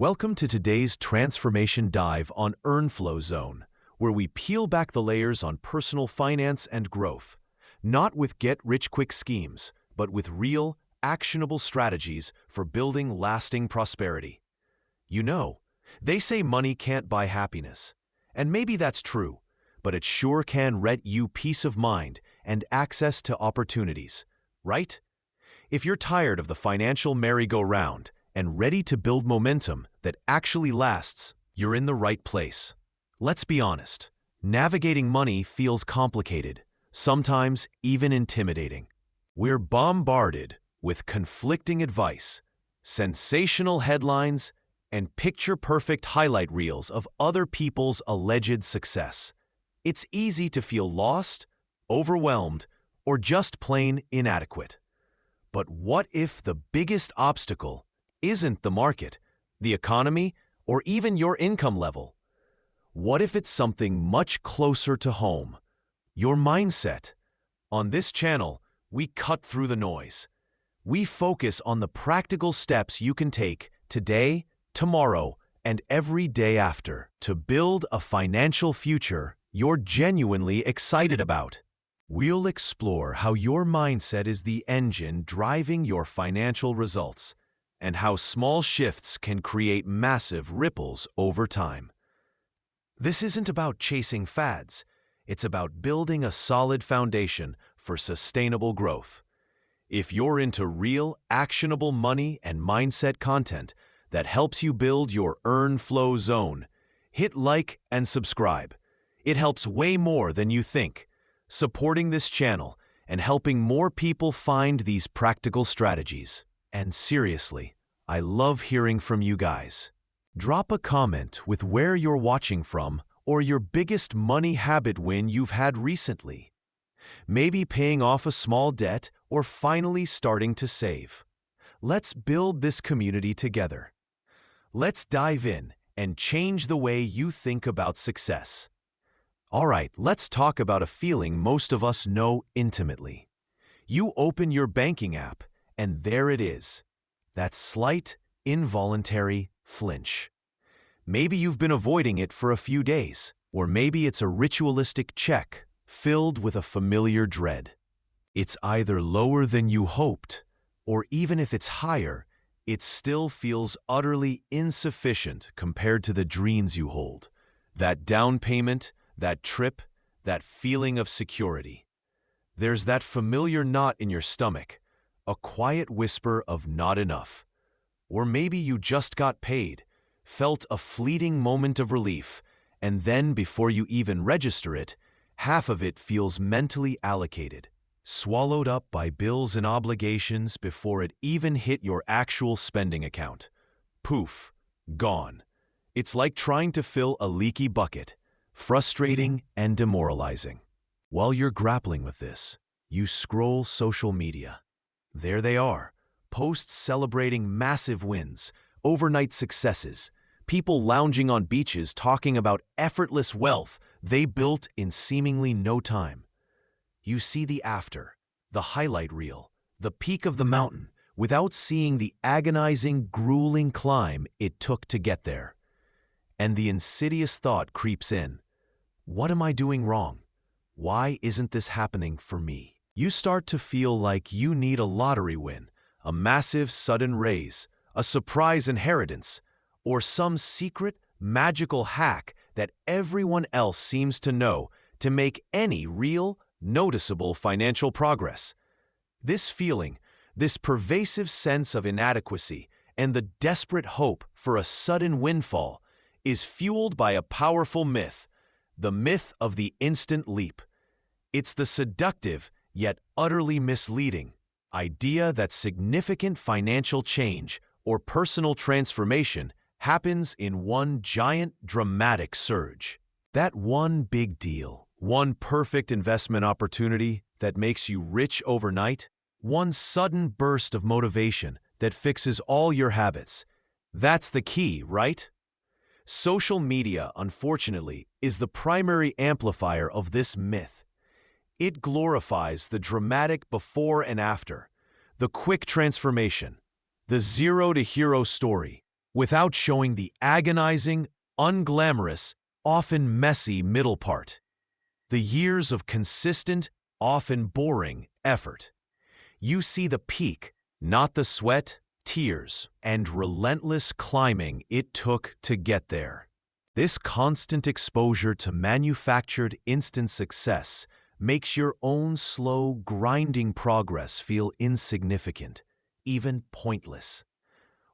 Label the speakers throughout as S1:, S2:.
S1: Welcome to today's transformation dive on EarnFlow Zone, where we peel back the layers on personal finance and growth, not with get-rich-quick schemes, but with real, actionable strategies for building lasting prosperity. You know, they say money can't buy happiness, and maybe that's true, but it sure can rent you peace of mind and access to opportunities, right? If you're tired of the financial merry-go-round and ready to build momentum that actually lasts, you're in the right place. Let's be honest, navigating money feels complicated, sometimes even intimidating. We're bombarded with conflicting advice, sensational headlines, and picture-perfect highlight reels of other people's alleged success. It's easy to feel lost, overwhelmed, or just plain inadequate. But what if the biggest obstacle isn't the market, the economy, or even your income level? What if it's something much closer to home? Your mindset. On this channel, we cut through the noise. We focus on the practical steps you can take today, tomorrow, and every day after to build a financial future you're genuinely excited about. We'll explore how your mindset is the engine driving your financial results, and how small shifts can create massive ripples over time. This isn't about chasing fads. It's about building a solid foundation for sustainable growth. If you're into real, actionable money and mindset content that helps you build your EarnFlow zone, hit like and subscribe. It helps way more than you think, supporting this channel and helping more people find these practical strategies. And seriously, I love hearing from you guys. Drop a comment with where you're watching from or your biggest money habit win you've had recently. Maybe paying off a small debt or finally starting to save. Let's build this community together. Let's dive in and change the way you think about success. All right, let's talk about a feeling most of us know intimately. You open your banking app, and there it is. That slight, involuntary flinch. Maybe you've been avoiding it for a few days, or maybe it's a ritualistic check filled with a familiar dread. It's either lower than you hoped, or even if it's higher, it still feels utterly insufficient compared to the dreams you hold. That down payment, that trip, that feeling of security. There's that familiar knot in your stomach, a quiet whisper of not enough. Or maybe you just got paid, felt a fleeting moment of relief, and then before you even register it, half of it feels mentally allocated, swallowed up by bills and obligations before it even hit your actual spending account. Poof, gone. It's like trying to fill a leaky bucket. Frustrating and demoralizing. While you're grappling with this, you scroll social media. There they are, posts celebrating massive wins, overnight successes, people lounging on beaches talking about effortless wealth they built in seemingly no time. You see the after, the highlight reel, the peak of the mountain, without seeing the agonizing, grueling climb it took to get there. And the insidious thought creeps in. What am I doing wrong? Why isn't this happening for me? You start to feel like you need a lottery win, a massive sudden raise, a surprise inheritance, or some secret, magical hack that everyone else seems to know to make any real, noticeable financial progress. This feeling, this pervasive sense of inadequacy, and the desperate hope for a sudden windfall is fueled by a powerful myth. The myth of the instant leap. It's the seductive, yet utterly misleading, idea that significant financial change or personal transformation happens in one giant, dramatic surge. That one big deal, one perfect investment opportunity that makes you rich overnight, one sudden burst of motivation that fixes all your habits. That's the key, right? Social media, unfortunately, is the primary amplifier of this myth. It glorifies the dramatic before and after, the quick transformation, the zero-to-hero story, without showing the agonizing, unglamorous, often messy middle part. The years of consistent, often boring effort. You see the peak, not the sweat, tears, and relentless climbing it took to get there. This constant exposure to manufactured instant success makes your own slow, grinding progress feel insignificant, even pointless.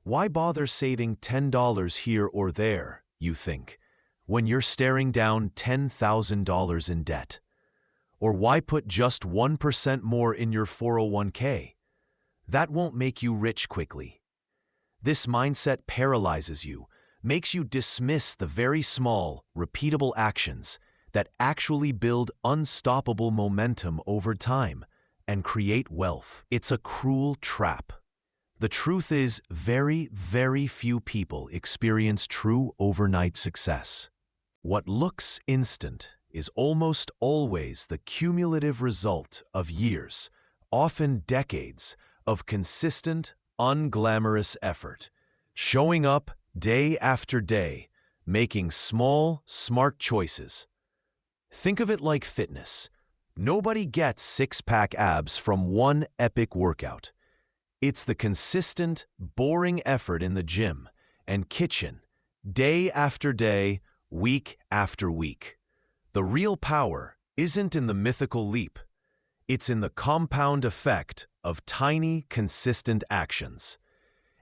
S1: Why bother saving $10 here or there, you think, when you're staring down $10,000 in debt? Or why put just 1% more in your 401k? That won't make you rich quickly. This mindset paralyzes you, makes you dismiss the very small, repeatable actions that actually build unstoppable momentum over time and create wealth. It's a cruel trap. The truth is, very, very few people experience true overnight success. What looks instant is almost always the cumulative result of years, often decades, of consistent, unglamorous effort, showing up day after day, making small, smart choices. Think of it like fitness. Nobody gets six-pack abs from one epic workout. It's the consistent, boring effort in the gym and kitchen, day after day, week after week. The real power isn't in the mythical leap. It's in the compound effect of tiny, consistent actions.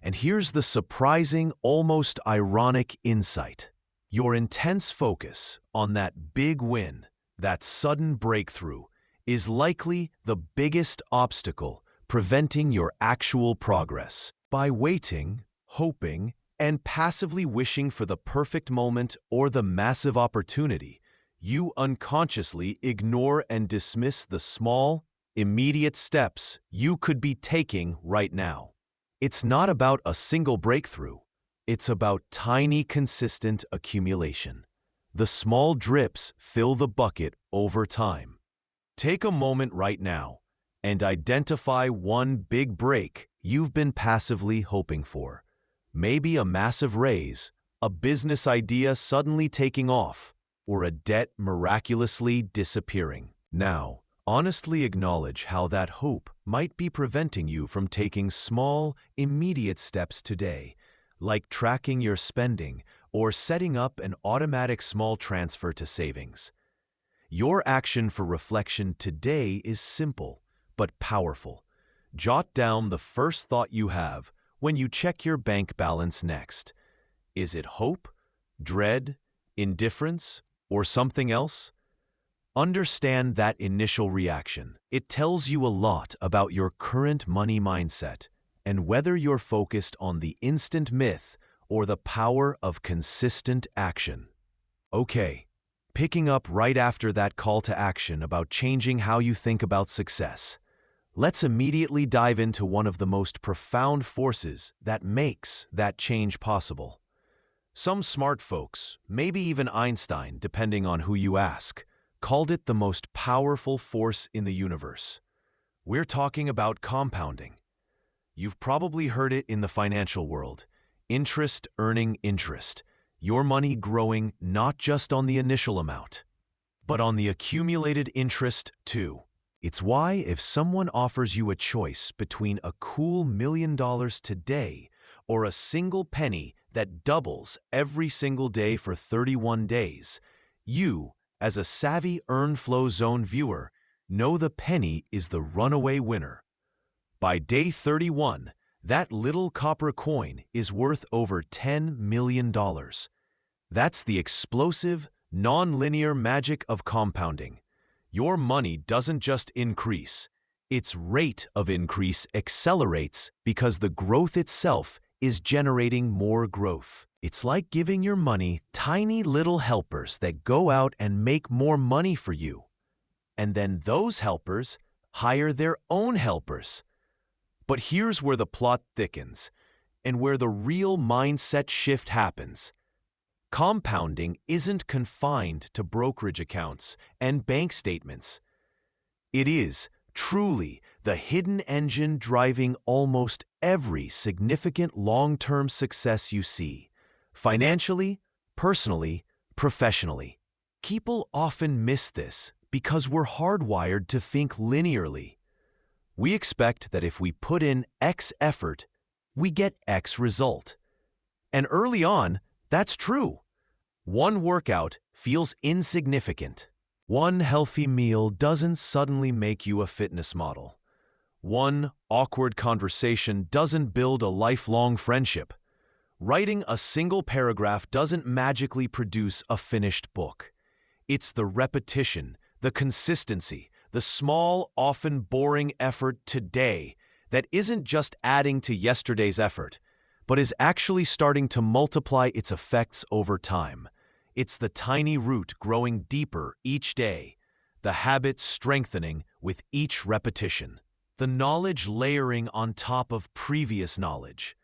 S1: And here's the surprising, almost ironic insight. Your intense focus on that big win, that sudden breakthrough, is likely the biggest obstacle preventing your actual progress. By waiting, hoping, and passively wishing for the perfect moment or the massive opportunity, you unconsciously ignore and dismiss the small, immediate steps you could be taking right now. It's not about a single breakthrough. It's about tiny, consistent accumulation. The small drips fill the bucket over time. Take a moment right now and identify one big break you've been passively hoping for. Maybe a massive raise, a business idea suddenly taking off, or a debt miraculously disappearing. Now, honestly acknowledge how that hope might be preventing you from taking small, immediate steps today, like tracking your spending or setting up an automatic small transfer to savings. Your action for reflection today is simple but powerful. Jot down the first thought you have when you check your bank balance next. Is it hope, dread, indifference, or something else? Understand that initial reaction. It tells you a lot about your current money mindset and whether you're focused on the instant myth or the power of consistent action. Okay, picking up right after that call to action about changing how you think about success, let's immediately dive into one of the most profound forces that makes that change possible. Some smart folks, maybe even Einstein, depending on who you ask, called it the most powerful force in the universe. We're talking about compounding. You've probably heard it in the financial world. Interest earning interest. Your money growing not just on the initial amount, but on the accumulated interest too. It's why if someone offers you a choice between a cool $1 million today or a single penny that doubles every single day for 31 days, you, as a savvy Earn Flow Zone viewer, know the penny is the runaway winner. By day 31, that little copper coin is worth over $10 million. That's the explosive, non-linear magic of compounding. Your money doesn't just increase. Its rate of increase accelerates because the growth itself is generating more growth. It's like giving your money tiny little helpers that go out and make more money for you. And then those helpers hire their own helpers. But here's where the plot thickens and where the real mindset shift happens. Compounding isn't confined to brokerage accounts and bank statements. It is, truly, the hidden engine driving almost every significant long-term success you see, financially, personally, professionally. People often miss this because we're hardwired to think linearly. We expect that if we put in X effort, we get X result. And early on, that's true. One workout feels insignificant. One healthy meal doesn't suddenly make you a fitness model. One awkward conversation doesn't build a lifelong friendship. Writing a single paragraph doesn't magically produce a finished book. It's the repetition, the consistency, the small, often boring effort today that isn't just adding to yesterday's effort, but is actually starting to multiply its effects over time. It's the tiny root growing deeper each day, the habit strengthening with each repetition, the knowledge layering on top of previous knowledge,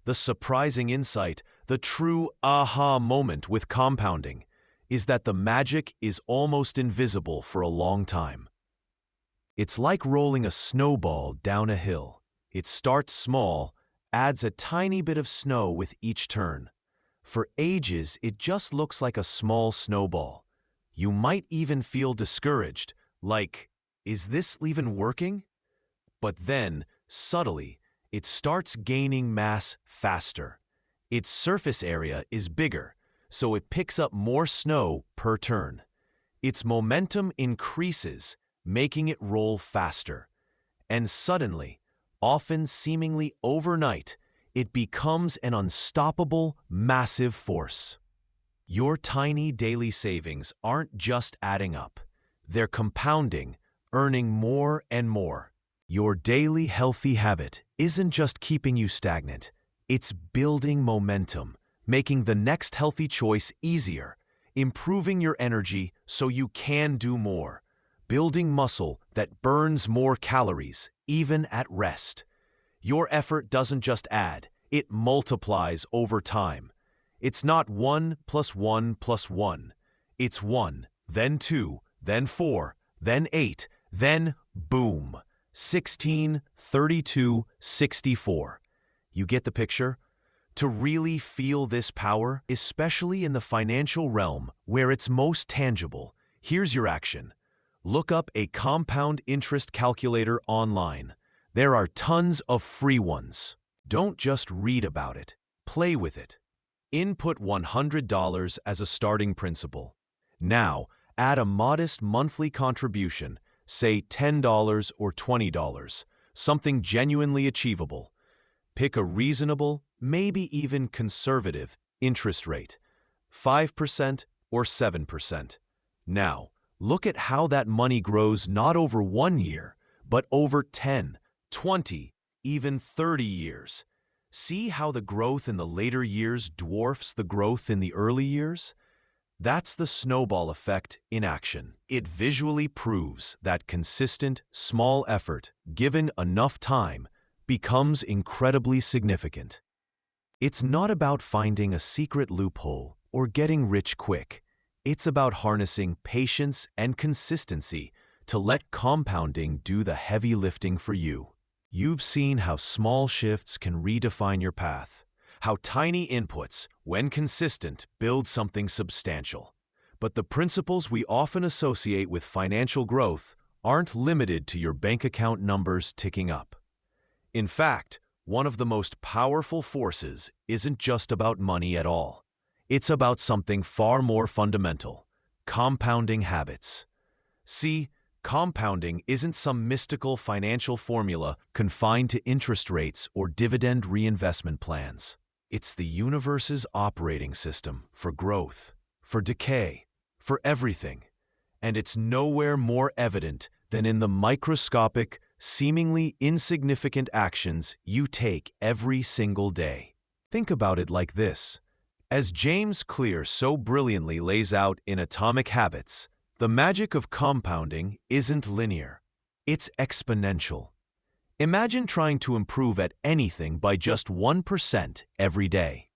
S1: the surprising insight, the true aha moment with compounding, is that the magic is almost invisible for a long time. It's like rolling a snowball down a hill. It starts small, adds a tiny bit of snow with each turn. For ages, it just looks like a small snowball. You might even feel discouraged, like, is this even working? But then, subtly, it starts gaining mass faster. Its surface area is bigger, so it picks up more snow per turn. Its momentum increases, making it roll faster. And suddenly, often seemingly overnight, it becomes an unstoppable, massive force. Your tiny daily savings aren't just adding up. They're compounding, earning more and more. Your daily healthy habit isn't just keeping you stagnant. It's building momentum, making the next healthy choice easier, improving your energy so you can do more, building muscle that burns more calories, even at rest. Your effort doesn't just add, it multiplies over time. It's not 1 + 1 + 1. It's 1, then 2, then 4, then 8, then boom, 16, 32, 64. You get the picture? To really feel this power, especially in the financial realm where it's most tangible, here's your action. Look up a compound interest calculator online. There are tons of free ones. Don't just read about it. Play with it. Input $100 as a starting principal. Now, add a modest monthly contribution, say $10 or $20, something genuinely achievable. Pick a reasonable, maybe even conservative, interest rate, 5% or 7%. Now, look at how that money grows not over 1 year, but over 10, 20, even 30 years. See how the growth in the later years dwarfs the growth in the early years? That's the snowball effect in action. It visually proves that consistent, small effort, given enough time, becomes incredibly significant. It's not about finding a secret loophole or getting rich quick. It's about harnessing patience and consistency to let compounding do the heavy lifting for you. You've seen how small shifts can redefine your path, how tiny inputs, when consistent, build something substantial. But the principles we often associate with financial growth aren't limited to your bank account numbers ticking up. In fact, one of the most powerful forces isn't just about money at all. It's about something far more fundamental: compounding habits. See, compounding isn't some mystical financial formula confined to interest rates or dividend reinvestment plans. It's the universe's operating system for growth, for decay, for everything. And it's nowhere more evident than in the microscopic, seemingly insignificant actions you take every single day. Think about it like this. As James Clear so brilliantly lays out in Atomic Habits, the magic of compounding isn't linear. It's exponential. Imagine trying to improve at anything by just 1% every day.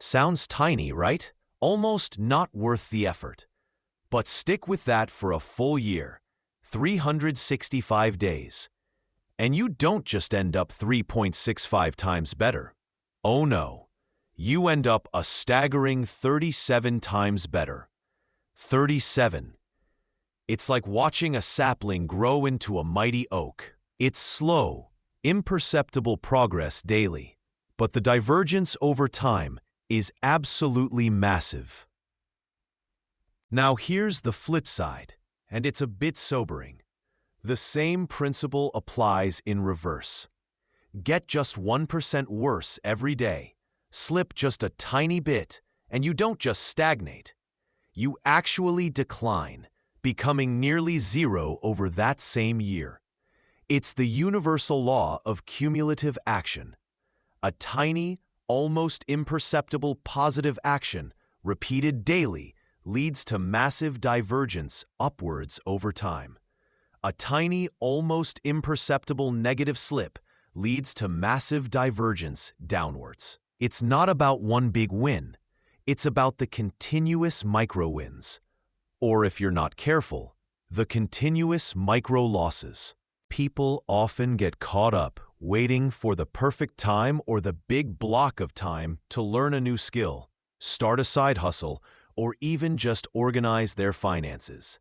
S1: Sounds tiny, right? Almost not worth the effort. But stick with that for a full year, 365 days. And you don't just end up 3.65 times better. Oh no, you end up a staggering 37 times better. 37. It's like watching a sapling grow into a mighty oak. It's slow, imperceptible progress daily, but the divergence over time is absolutely massive. Now here's the flip side, and it's a bit sobering. The same principle applies in reverse. Get just 1% worse every day, slip just a tiny bit, and you don't just stagnate. You actually decline, becoming nearly zero over that same year. It's the universal law of cumulative action. A tiny, almost imperceptible positive action, repeated daily, leads to massive divergence upwards over time. A tiny, almost imperceptible negative slip leads to massive divergence downwards. It's not about one big win. It's about the continuous micro-wins. Or if you're not careful, the continuous micro-losses. People often get caught up waiting for the perfect time or the big block of time to learn a new skill, start a side hustle, or even just organize their finances.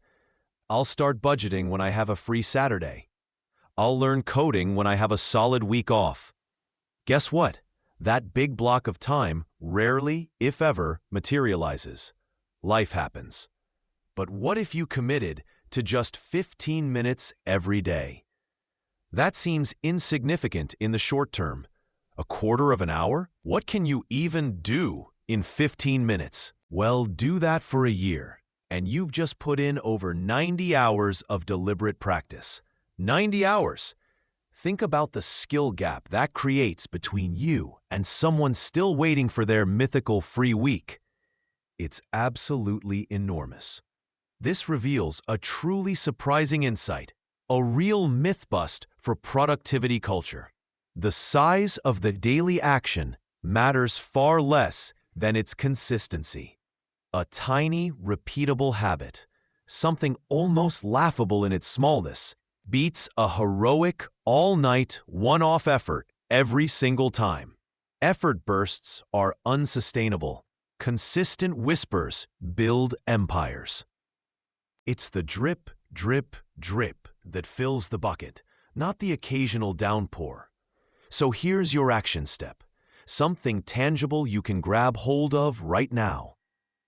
S1: I'll start budgeting when I have a free Saturday. I'll learn coding when I have a solid week off. Guess what? That big block of time rarely, if ever, materializes. Life happens. But what if you committed to just 15 minutes every day? That seems insignificant in the short term. A quarter of an hour? What can you even do in 15 minutes? Well, do that for a year, and you've just put in over 90 hours of deliberate practice. 90 hours! Think about the skill gap that creates between you and someone still waiting for their mythical free week. It's absolutely enormous. This reveals a truly surprising insight, a real myth bust for productivity culture. The size of the daily action matters far less than its consistency. A tiny, repeatable habit, something almost laughable in its smallness, beats a heroic, all-night, one-off effort every single time. Effort bursts are unsustainable. Consistent whispers build empires. It's the drip, drip, drip that fills the bucket, not the occasional downpour. So here's your action step, something tangible you can grab hold of right now.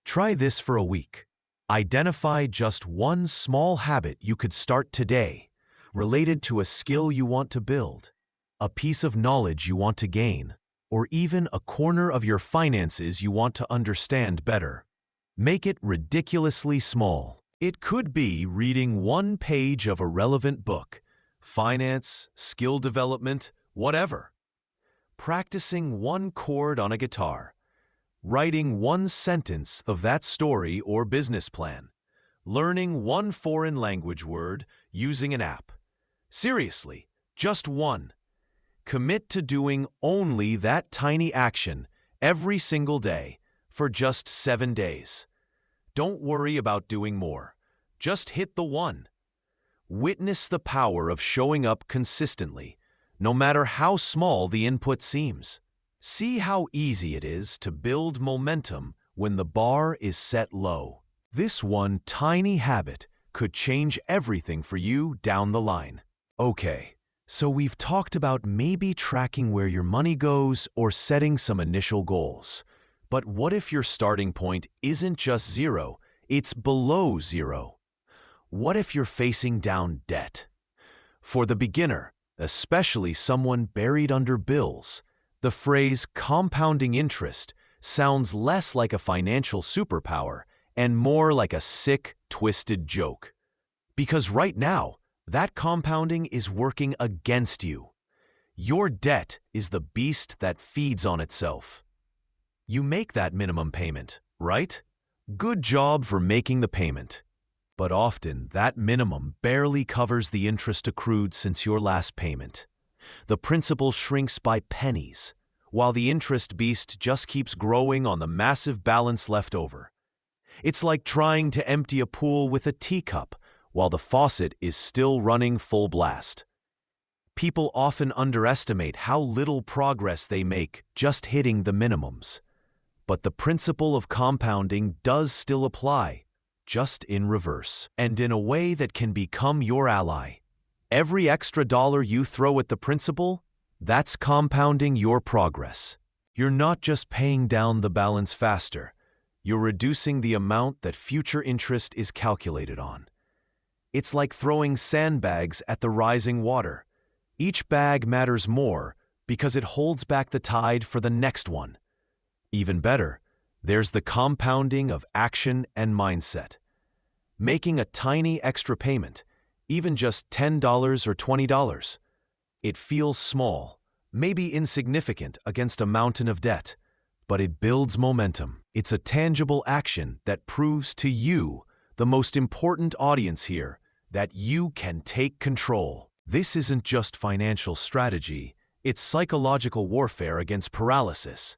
S1: Try this for a week. Identify just one small habit you could start today, related to a skill you want to build, a piece of knowledge you want to gain, or even a corner of your finances you want to understand better. Make it ridiculously small. It could be reading one page of a relevant book, finance, skill development, whatever. Practicing one chord on a guitar. Writing one sentence of that story or business plan. Learning one foreign language word using an app. Seriously, just one. Commit to doing only that tiny action every single day for just 7 days. Don't worry about doing more. Just hit the one. Witness the power of showing up consistently, no matter how small the input seems. See how easy it is to build momentum when the bar is set low. This one tiny habit could change everything for you down the line. Okay, so we've talked about maybe tracking where your money goes or setting some initial goals. But what if your starting point isn't just zero, it's below zero? What if you're facing down debt? For the beginner, especially someone buried under bills, the phrase compounding interest sounds less like a financial superpower and more like a sick, twisted joke. Because right now, that compounding is working against you. Your debt is the beast that feeds on itself. You make that minimum payment, right? Good job for making the payment. But often, that minimum barely covers the interest accrued since your last payment. The principal shrinks by pennies, while the interest beast just keeps growing on the massive balance left over. It's like trying to empty a pool with a teacup while the faucet is still running full blast. People often underestimate how little progress they make just hitting the minimums. But the principle of compounding does still apply, just in reverse, and in a way that can become your ally. Every extra dollar you throw at the principal, that's compounding your progress. You're not just paying down the balance faster, you're reducing the amount that future interest is calculated on. It's like throwing sandbags at the rising water. Each bag matters more because it holds back the tide for the next one. Even better, there's the compounding of action and mindset. Making a tiny extra payment, even just $10 or $20. It feels small, maybe insignificant against a mountain of debt, but it builds momentum. It's a tangible action that proves to you, the most important audience here, that you can take control. This isn't just financial strategy, it's psychological warfare against paralysis.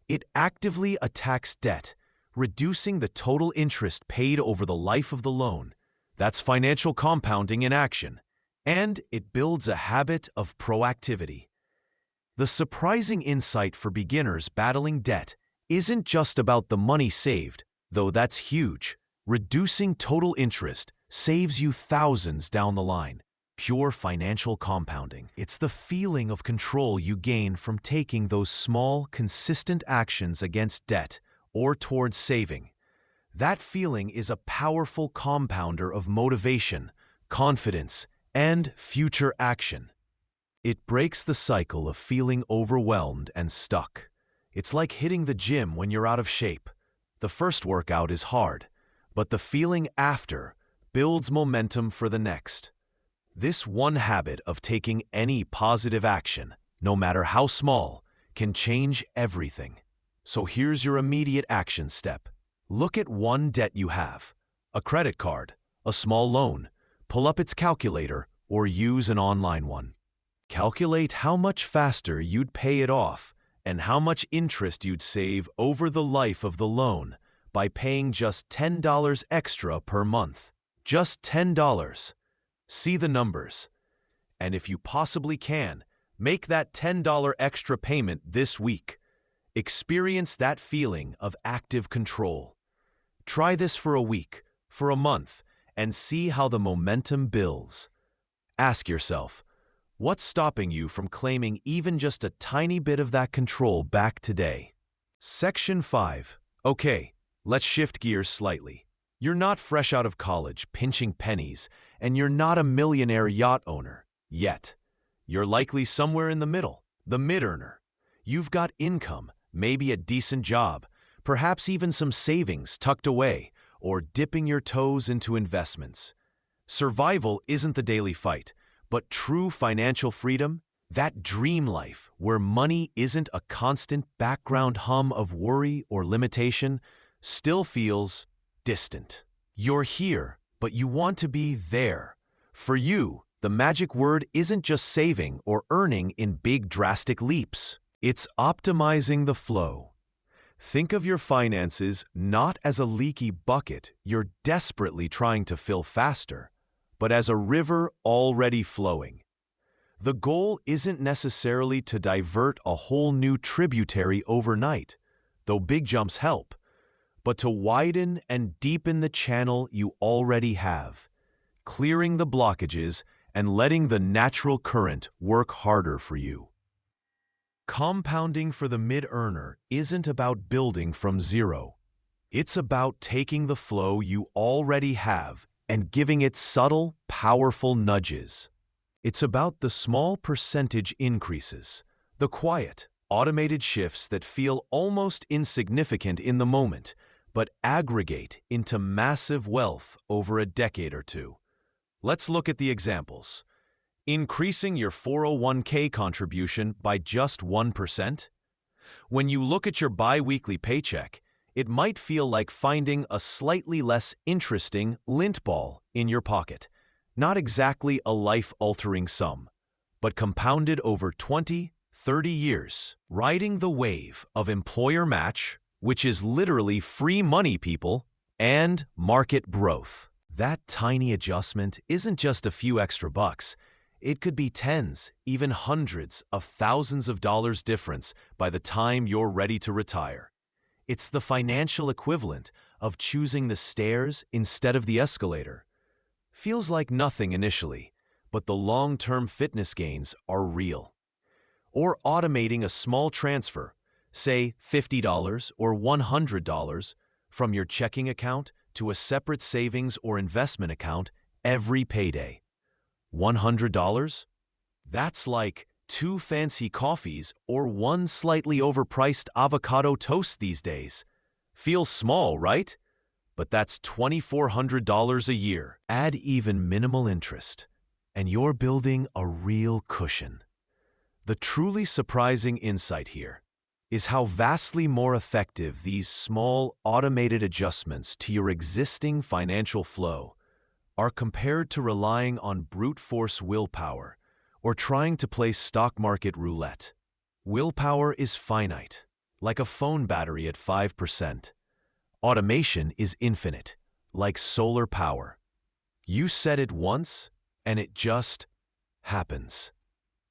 S1: It actively attacks debt, reducing the total interest paid over the life of the loan. That's financial compounding in action, and it builds a habit of proactivity. The surprising insight for beginners battling debt isn't just about the money saved, though that's huge. Reducing total interest saves you thousands down the line. Pure financial compounding. It's the feeling of control you gain from taking those small, consistent actions against debt or towards saving. That feeling is a powerful compounder of motivation, confidence, and future action. It breaks the cycle of feeling overwhelmed and stuck. It's like hitting the gym when you're out of shape. The first workout is hard, but the feeling after builds momentum for the next. This one habit of taking any positive action, no matter how small, can change everything. So here's your immediate action step. Look at one debt you have, a credit card, a small loan. Pull up its calculator or use an online one. Calculate how much faster you'd pay it off and how much interest you'd save over the life of the loan by paying just $10 extra per month. Just $10. See the numbers. And if you possibly can, make that $10 extra payment this week. Experience that feeling of active control. Try this for a week, for a month, and see how the momentum builds. Ask yourself, what's stopping you from claiming even just a tiny bit of that control back today? Section 5. Okay, let's shift gears slightly. You're not fresh out of college pinching pennies, and you're not a millionaire yacht owner yet. You're likely somewhere in the middle, the mid-earner. You've got income, maybe a decent job, perhaps even some savings tucked away, or dipping your toes into investments. Survival isn't the daily fight, but true financial freedom, that dream life where money isn't a constant background hum of worry or limitation, still feels distant. You're here, but you want to be there. For you, the magic word isn't just saving or earning in big drastic leaps. It's optimizing the flow. Think of your finances not as a leaky bucket you're desperately trying to fill faster, but as a river already flowing. The goal isn't necessarily to divert a whole new tributary overnight, though big jumps help, but to widen and deepen the channel you already have, clearing the blockages and letting the natural current work harder for you. Compounding for the mid-earner isn't about building from zero. It's about taking the flow you already have and giving it subtle, powerful nudges. It's about the small percentage increases, the quiet, automated shifts that feel almost insignificant in the moment, but aggregate into massive wealth over a decade or two. Let's look at the examples. Increasing your 401k contribution by just 1%? When you look at your bi-weekly paycheck, it might feel like finding a slightly less interesting lint ball in your pocket. Not exactly a life-altering sum, but compounded over 20, 30 years, riding the wave of employer match, which is literally free money, people, and market growth. That tiny adjustment isn't just a few extra bucks. It could be tens, even hundreds of thousands of dollars difference by the time you're ready to retire. It's the financial equivalent of choosing the stairs instead of the escalator. Feels like nothing initially, but the long-term fitness gains are real. Or automating a small transfer, say $50 or $100, from your checking account to a separate savings or investment account every payday. $100? That's like 2 fancy coffees or 1 slightly overpriced avocado toast these days. Feels small, right? But that's $2,400 a year. Add even minimal interest, and you're building a real cushion. The truly surprising insight here is how vastly more effective these small, automated adjustments to your existing financial flow are compared to relying on brute force willpower or trying to play stock market roulette. Willpower is finite, like a phone battery at 5%. Automation is infinite, like solar power. You set it once, and it just happens.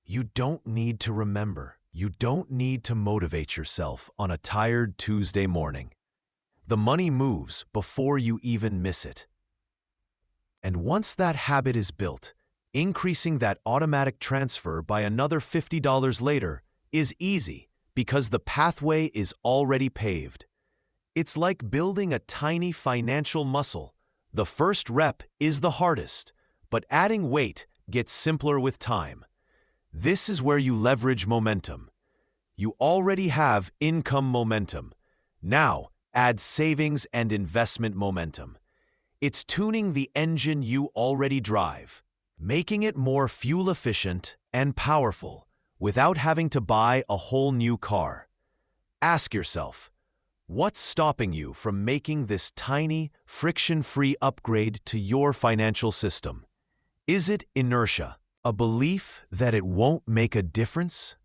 S1: You don't need to remember. You don't need to motivate yourself on a tired Tuesday morning. The money moves before you even miss it. And once that habit is built, increasing that automatic transfer by another $50 later is easy because the pathway is already paved. It's like building a tiny financial muscle. The first rep is the hardest, but adding weight gets simpler with time. This is where you leverage momentum. You already have income momentum. Now, add savings and investment momentum. It's tuning the engine you already drive, making it more fuel efficient and powerful without having to buy a whole new car. Ask yourself, what's stopping you from making this tiny, friction-free upgrade to your financial system? Is it inertia, a belief that it won't make a difference?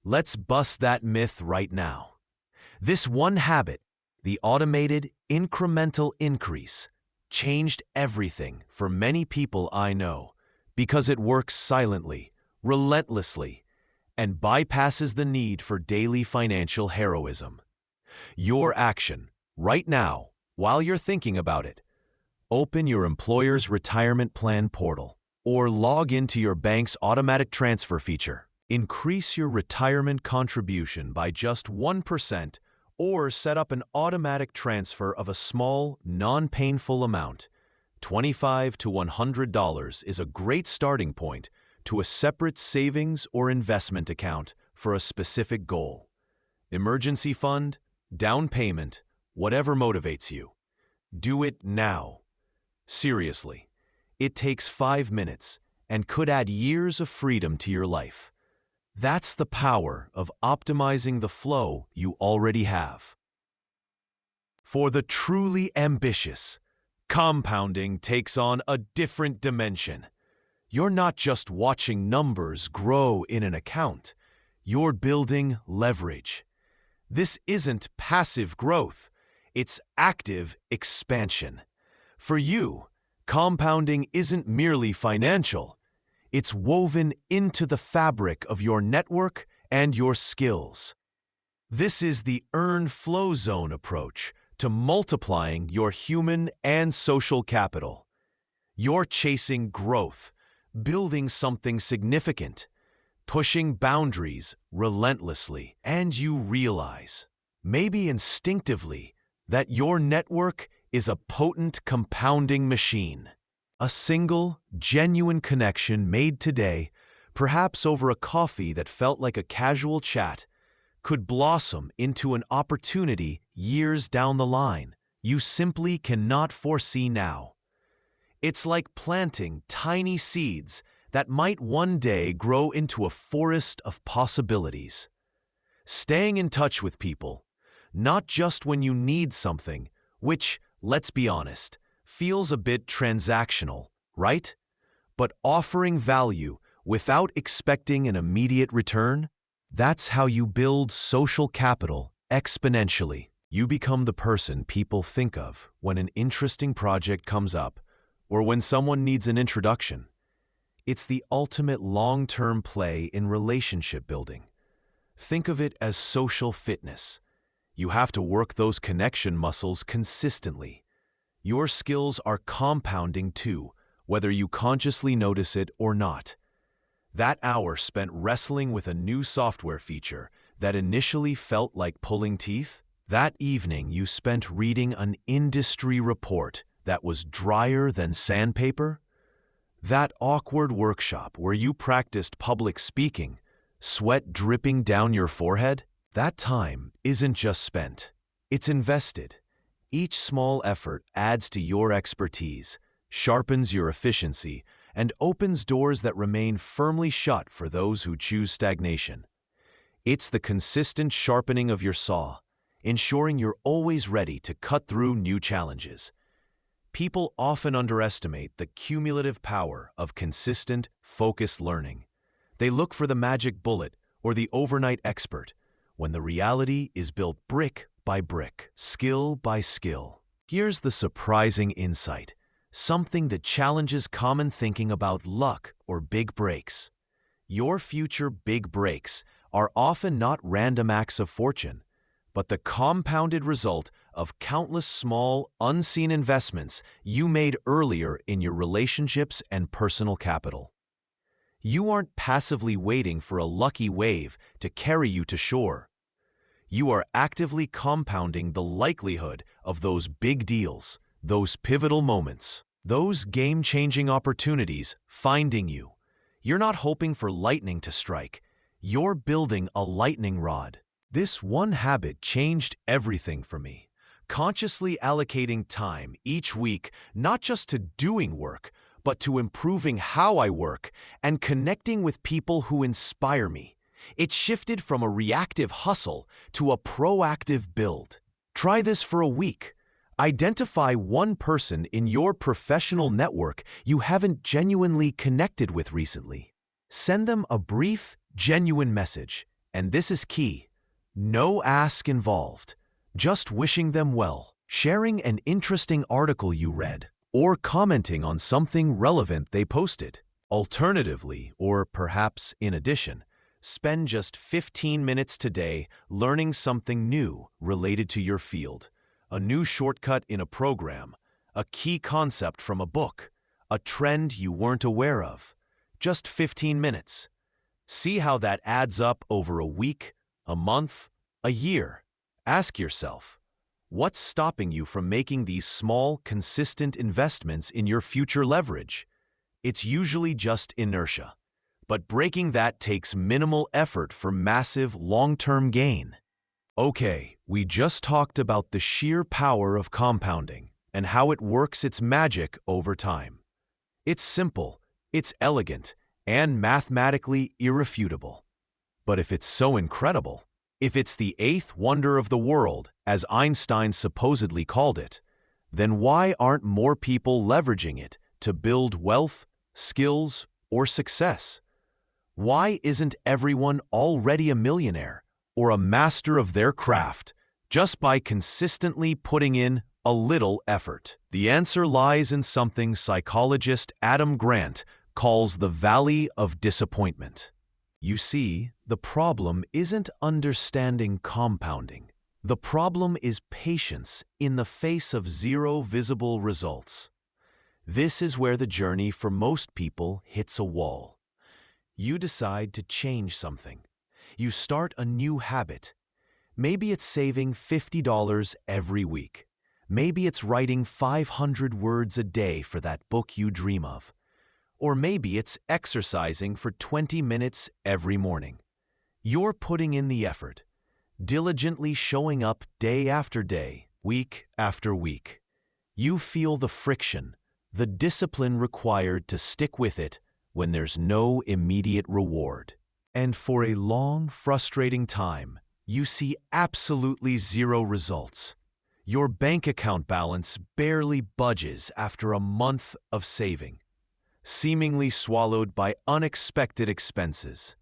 S1: Let's bust that myth right now. This one habit, the automated, incremental increase, changed everything for many people I know because it works silently, relentlessly, and bypasses the need for daily financial heroism. Your action, right now, while you're thinking about it, open your employer's retirement plan portal or log into your bank's automatic transfer feature. Increase your retirement contribution by just 1% or set up an automatic transfer of a small, non-painful amount. $25 to $100 is a great starting point to a separate savings or investment account for a specific goal. Emergency fund, down payment, whatever motivates you. Do it now. Seriously, it takes 5 minutes and could add years of freedom to your life. That's the power of optimizing the flow you already have. For the truly ambitious, compounding takes on a different dimension. You're not just watching numbers grow in an account, you're building leverage. This isn't passive growth, it's active expansion. For you, compounding isn't merely financial. It's woven into the fabric of your network and your skills. This is the earn flow zone approach to multiplying your human and social capital. You're chasing growth, building something significant, pushing boundaries relentlessly, and you realize, maybe instinctively, that your network is a potent compounding machine. A single, genuine connection made today, perhaps over a coffee that felt like a casual chat, could blossom into an opportunity years down the line you simply cannot foresee now. It's like planting tiny seeds that might one day grow into a forest of possibilities. Staying in touch with people, not just when you need something, which, let's be honest, feels a bit transactional, right? But offering value without expecting an immediate return, that's how you build social capital exponentially. You become the person people think of when an interesting project comes up or when someone needs an introduction. It's the ultimate long-term play in relationship building. Think of it as social fitness. You have to work those connection muscles consistently. Your skills are compounding too, whether you consciously notice it or not. That hour spent wrestling with a new software feature that initially felt like pulling teeth, that evening you spent reading an industry report that was drier than sandpaper, that awkward workshop where you practiced public speaking, sweat dripping down your forehead, that time isn't just spent, it's invested. Each small effort adds to your expertise, sharpens your efficiency, and opens doors that remain firmly shut for those who choose stagnation. It's the consistent sharpening of your saw, ensuring you're always ready to cut through new challenges. People often underestimate the cumulative power of consistent, focused learning. They look for the magic bullet or the overnight expert, when the reality is built brick by brick, skill by skill. Here's the surprising insight, something that challenges common thinking about luck or big breaks. Your future big breaks are often not random acts of fortune, but the compounded result of countless small, unseen investments you made earlier in your relationships and personal capital. You aren't passively waiting for a lucky wave to carry you to shore. You are actively compounding the likelihood of those big deals, those pivotal moments, those game-changing opportunities finding you. You're not hoping for lightning to strike. You're building a lightning rod. This one habit changed everything for me. Consciously allocating time each week, not just to doing work, but to improving how I work and connecting with people who inspire me. It shifted from a reactive hustle to a proactive build. Try this for a week. Identify one person in your professional network you haven't genuinely connected with recently. Send them a brief, genuine message, and this is key. No ask involved. Just wishing them well, sharing an interesting article you read, or commenting on something relevant they posted. Alternatively, or perhaps in addition, spend just 15 minutes today learning something new related to your field. A new shortcut in a program, a key concept from a book, a trend you weren't aware of. Just 15 minutes. See how that adds up over a week, a month, a year. Ask yourself, what's stopping you from making these small, consistent investments in your future leverage? It's usually just inertia, but breaking that takes minimal effort for massive, long-term gain. Okay, we just talked about the sheer power of compounding and how it works its magic over time. It's simple, it's elegant, and mathematically irrefutable. But if it's so incredible, if it's the eighth wonder of the world, as Einstein supposedly called it, then why aren't more people leveraging it to build wealth, skills, or success? Why isn't everyone already a millionaire or a master of their craft just by consistently putting in a little effort? The answer lies in something psychologist Adam Grant calls the Valley of Disappointment. You see, the problem isn't understanding compounding. The problem is patience in the face of zero visible results. This is where the journey for most people hits a wall. You decide to change something. You start a new habit. Maybe it's saving $50 every week. Maybe it's writing 500 words a day for that book you dream of. Or maybe it's exercising for 20 minutes every morning. You're putting in the effort, diligently showing up day after day, week after week. You feel the friction, the discipline required to stick with it when there's no immediate reward. And for a long, frustrating time, you see absolutely zero results. Your bank account balance barely budges after a month of saving, seemingly swallowed by unexpected expenses.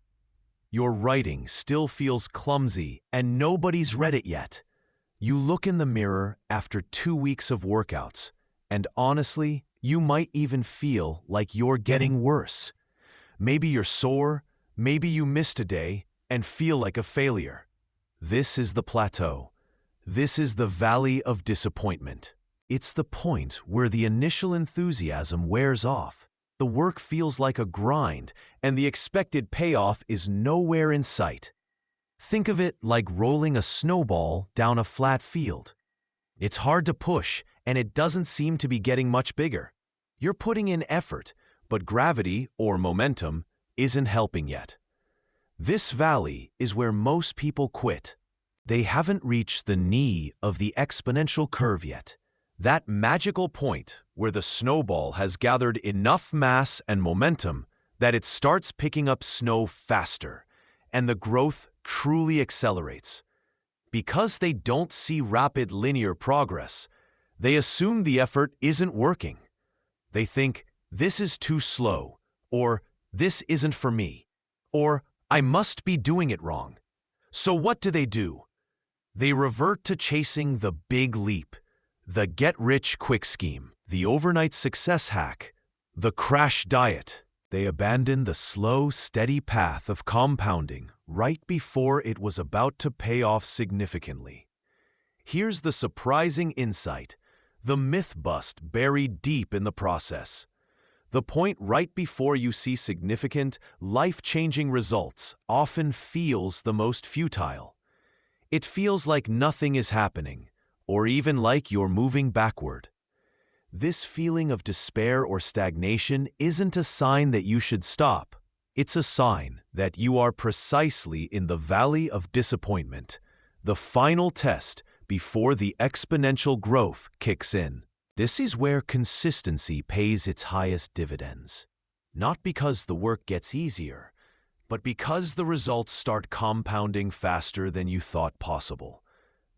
S1: Your writing still feels clumsy and nobody's read it yet. You look in the mirror after 2 weeks of workouts, and honestly, you might even feel like you're getting worse. Maybe you're sore, maybe you missed a day and feel like a failure. This is the plateau. This is the valley of disappointment. It's the point where the initial enthusiasm wears off. The work feels like a grind, and the expected payoff is nowhere in sight. Think of it like rolling a snowball down a flat field. It's hard to push, and it doesn't seem to be getting much bigger. You're putting in effort, but gravity, or momentum, isn't helping yet. This valley is where most people quit. They haven't reached the knee of the exponential curve yet. That magical point where the snowball has gathered enough mass and momentum that it starts picking up snow faster, and the growth truly accelerates. Because they don't see rapid linear progress, they assume the effort isn't working. They think, this is too slow, or this isn't for me, or I must be doing it wrong. So what do? They revert to chasing the big leap, the get-rich-quick scheme, the overnight success hack, the crash diet. They abandon the slow, steady path of compounding right before it was about to pay off significantly. Here's the surprising insight, the myth bust buried deep in the process. The point right before you see significant, life-changing results often feels the most futile. It feels like nothing is happening, or even like you're moving backward. This feeling of despair or stagnation isn't a sign that you should stop. It's a sign that you are precisely in the valley of disappointment, the final test before the exponential growth kicks in. This is where consistency pays its highest dividends. Not because the work gets easier, but because the results start compounding faster than you thought possible.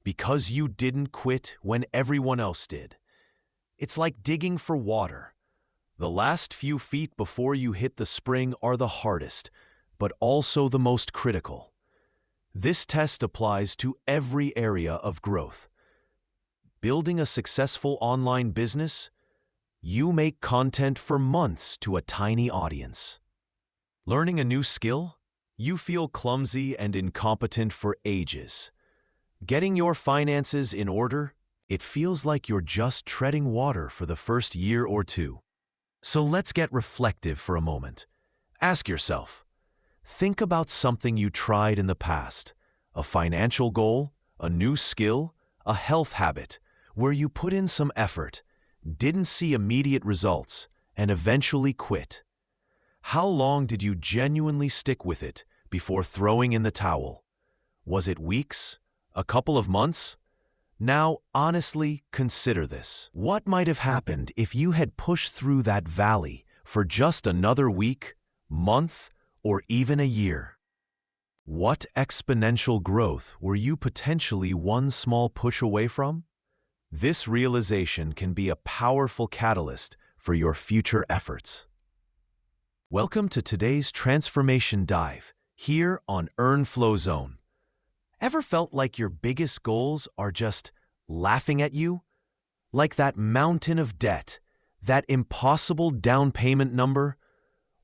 S1: Because you didn't quit when everyone else did. It's like digging for water. The last few feet before you hit the spring are the hardest, but also the most critical. This test applies to every area of growth. Building a successful online business? You make content for months to a tiny audience. Learning a new skill? You feel clumsy and incompetent for ages. Getting your finances in order? It feels like you're just treading water for the first year or two. So let's get reflective for a moment. Ask yourself, think about something you tried in the past, a financial goal, a new skill, a health habit, where you put in some effort, didn't see immediate results, and eventually quit. How long did you genuinely stick with it before throwing in the towel? Was it weeks? A couple of months? Now, honestly, consider this. What might have happened if you had pushed through that valley for just another week, month, or even a year? What exponential growth were you potentially one small push away from? This realization can be a powerful catalyst for your future efforts. Welcome to today's Transformation Dive, here on Earn Flow Zone. Ever felt like your biggest goals are just laughing at you? Like that mountain of debt, that impossible down payment number?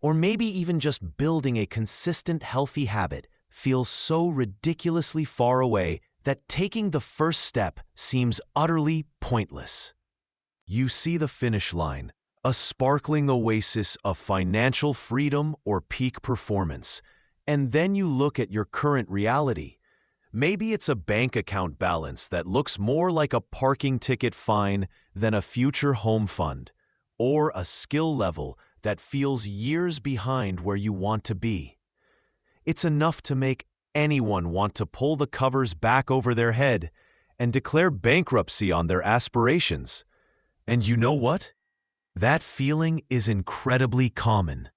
S1: Or maybe even just building a consistent healthy habit feels so ridiculously far away that taking the first step seems utterly pointless. You see the finish line, a sparkling oasis of financial freedom or peak performance, and then you look at your current reality. Maybe it's a bank account balance that looks more like a parking ticket fine than a future home fund, or a skill level that feels years behind where you want to be. It's enough to make anyone want to pull the covers back over their head and declare bankruptcy on their aspirations. And you know what? That feeling is incredibly common.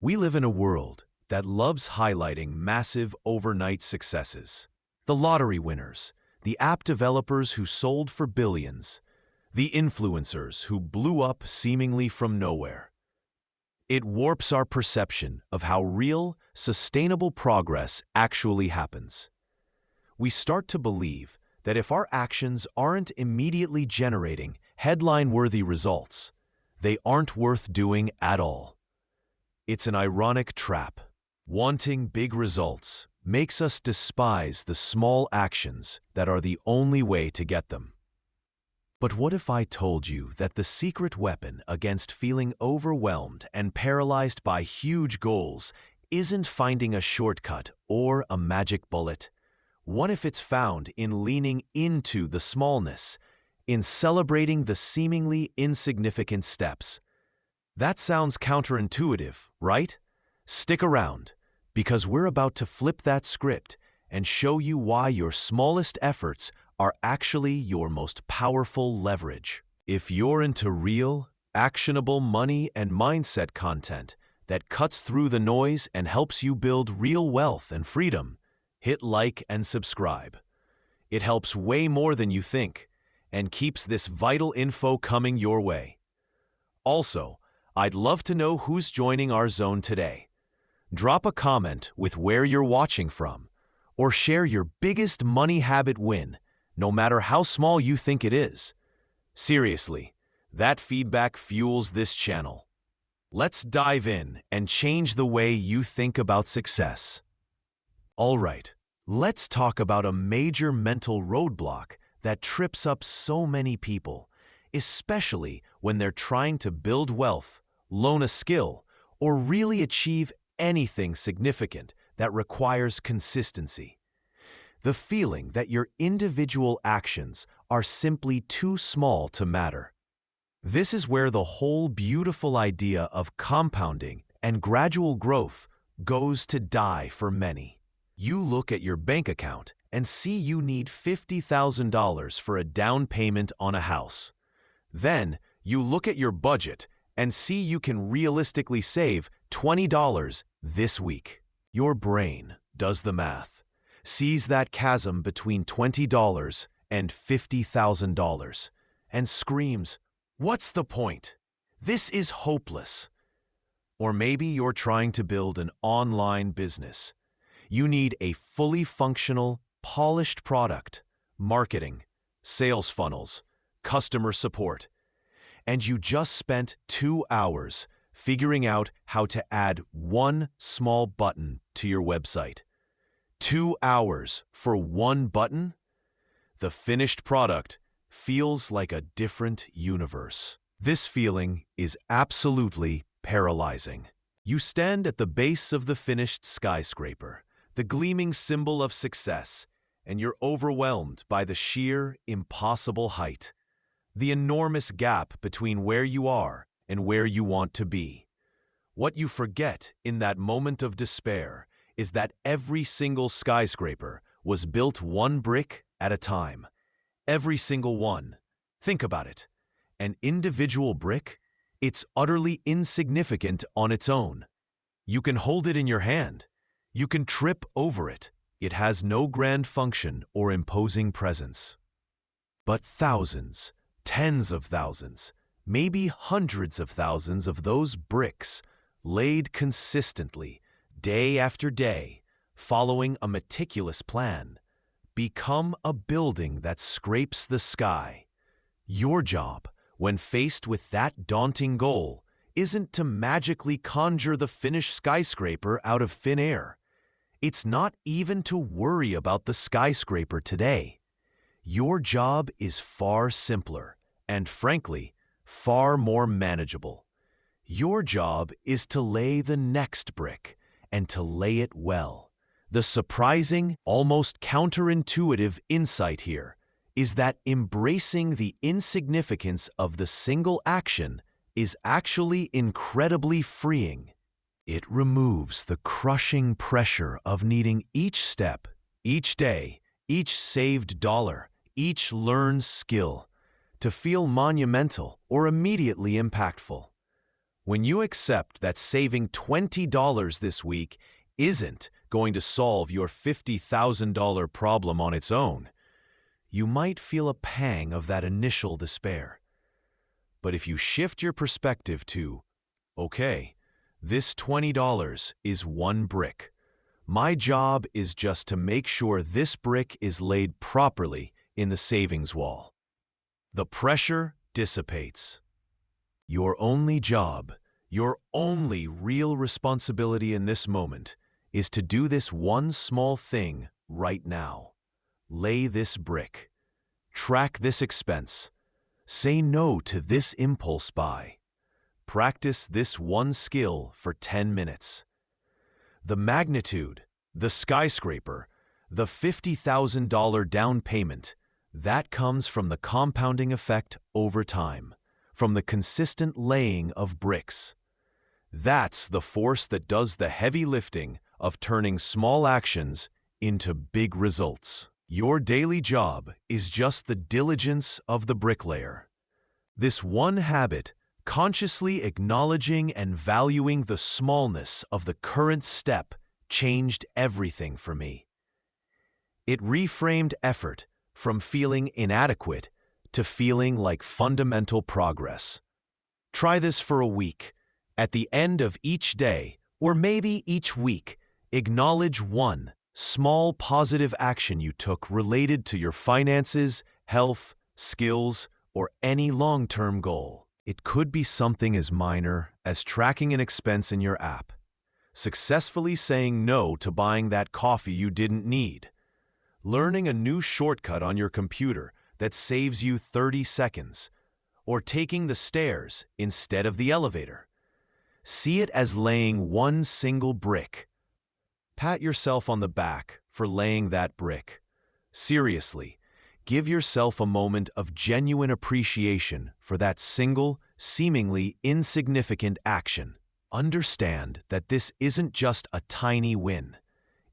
S1: We live in a world that loves highlighting massive overnight successes. The lottery winners, the app developers who sold for billions, the influencers who blew up seemingly from nowhere. It warps our perception of how real, sustainable progress actually happens. We start to believe that if our actions aren't immediately generating headline-worthy results, they aren't worth doing at all. It's an ironic trap. Wanting big results makes us despise the small actions that are the only way to get them. But what if I told you that the secret weapon against feeling overwhelmed and paralyzed by huge goals isn't finding a shortcut or a magic bullet? What if it's found in leaning into the smallness, in celebrating the seemingly insignificant steps? That sounds counterintuitive, right? Stick around, because we're about to flip that script and show you why your smallest efforts are actually your most powerful leverage. If you're into real, actionable money and mindset content that cuts through the noise and helps you build real wealth and freedom, hit like and subscribe. It helps way more than you think and keeps this vital info coming your way. Also, I'd love to know who's joining our zone today. Drop a comment with where you're watching from, or share your biggest money habit win, no matter how small you think it is. Seriously, that feedback fuels this channel. Let's dive in and change the way you think about success. All right, let's talk about a major mental roadblock that trips up so many people, especially when they're trying to build wealth, learn a skill, or really achieve anything significant that requires consistency. The feeling that your individual actions are simply too small to matter. This is where the whole beautiful idea of compounding and gradual growth goes to die for many. You look at your bank account and see you need $50,000 for a down payment on a house. Then you look at your budget and see you can realistically save $20 this week. Your brain does the math, sees that chasm between $20 and $50,000, and screams, "What's the point? This is hopeless." Or maybe you're trying to build an online business. You need a fully functional, polished product, marketing, sales funnels, customer support, and you just spent 2 hours figuring out how to add one small button to your website. 2 hours for one button? The finished product feels like a different universe. This feeling is absolutely paralyzing. You stand at the base of the finished skyscraper, the gleaming symbol of success, and you're overwhelmed by the sheer, impossible height, the enormous gap between where you are and where you want to be. What you forget in that moment of despair is that every single skyscraper was built one brick at a time. Every single one. Think about it. An individual brick? It's utterly insignificant on its own. You can hold it in your hand. You can trip over it. It has no grand function or imposing presence. But thousands, tens of thousands, maybe hundreds of thousands of those bricks, laid consistently, day after day, following a meticulous plan, become a building that scrapes the sky. Your job, when faced with that daunting goal, isn't to magically conjure the finished skyscraper out of thin air. It's not even to worry about the skyscraper today. Your job is far simpler and, frankly, far more manageable. Your job is to lay the next brick, and to lay it well. The surprising, almost counterintuitive insight here is that embracing the insignificance of the single action is actually incredibly freeing. It removes the crushing pressure of needing each step, each day, each saved dollar, each learned skill to feel monumental or immediately impactful. When you accept that saving $20 this week isn't going to solve your $50,000 problem on its own, you might feel a pang of that initial despair. But if you shift your perspective to, okay, this $20 is one brick. My job is just to make sure this brick is laid properly in the savings wall. The pressure dissipates. Your only job Your only real responsibility in this moment is to do this one small thing right now. Lay this brick. Track this expense. Say no to this impulse buy. Practice this one skill for 10 minutes. The magnitude, the skyscraper, the $50,000 down payment, that comes from the compounding effect over time, from the consistent laying of bricks. That's the force that does the heavy lifting of turning small actions into big results. Your daily job is just the diligence of the bricklayer. This one habit, consciously acknowledging and valuing the smallness of the current step, changed everything for me. It reframed effort from feeling inadequate to feeling like fundamental progress. Try this for a week. At the end of each day, or maybe each week, acknowledge one small positive action you took related to your finances, health, skills, or any long-term goal. It could be something as minor as tracking an expense in your app, successfully saying no to buying that coffee you didn't need, learning a new shortcut on your computer that saves you 30 seconds, or taking the stairs instead of the elevator. See it as laying one single brick. Pat yourself on the back for laying that brick. Seriously, give yourself a moment of genuine appreciation for that single, seemingly insignificant action. Understand that this isn't just a tiny win.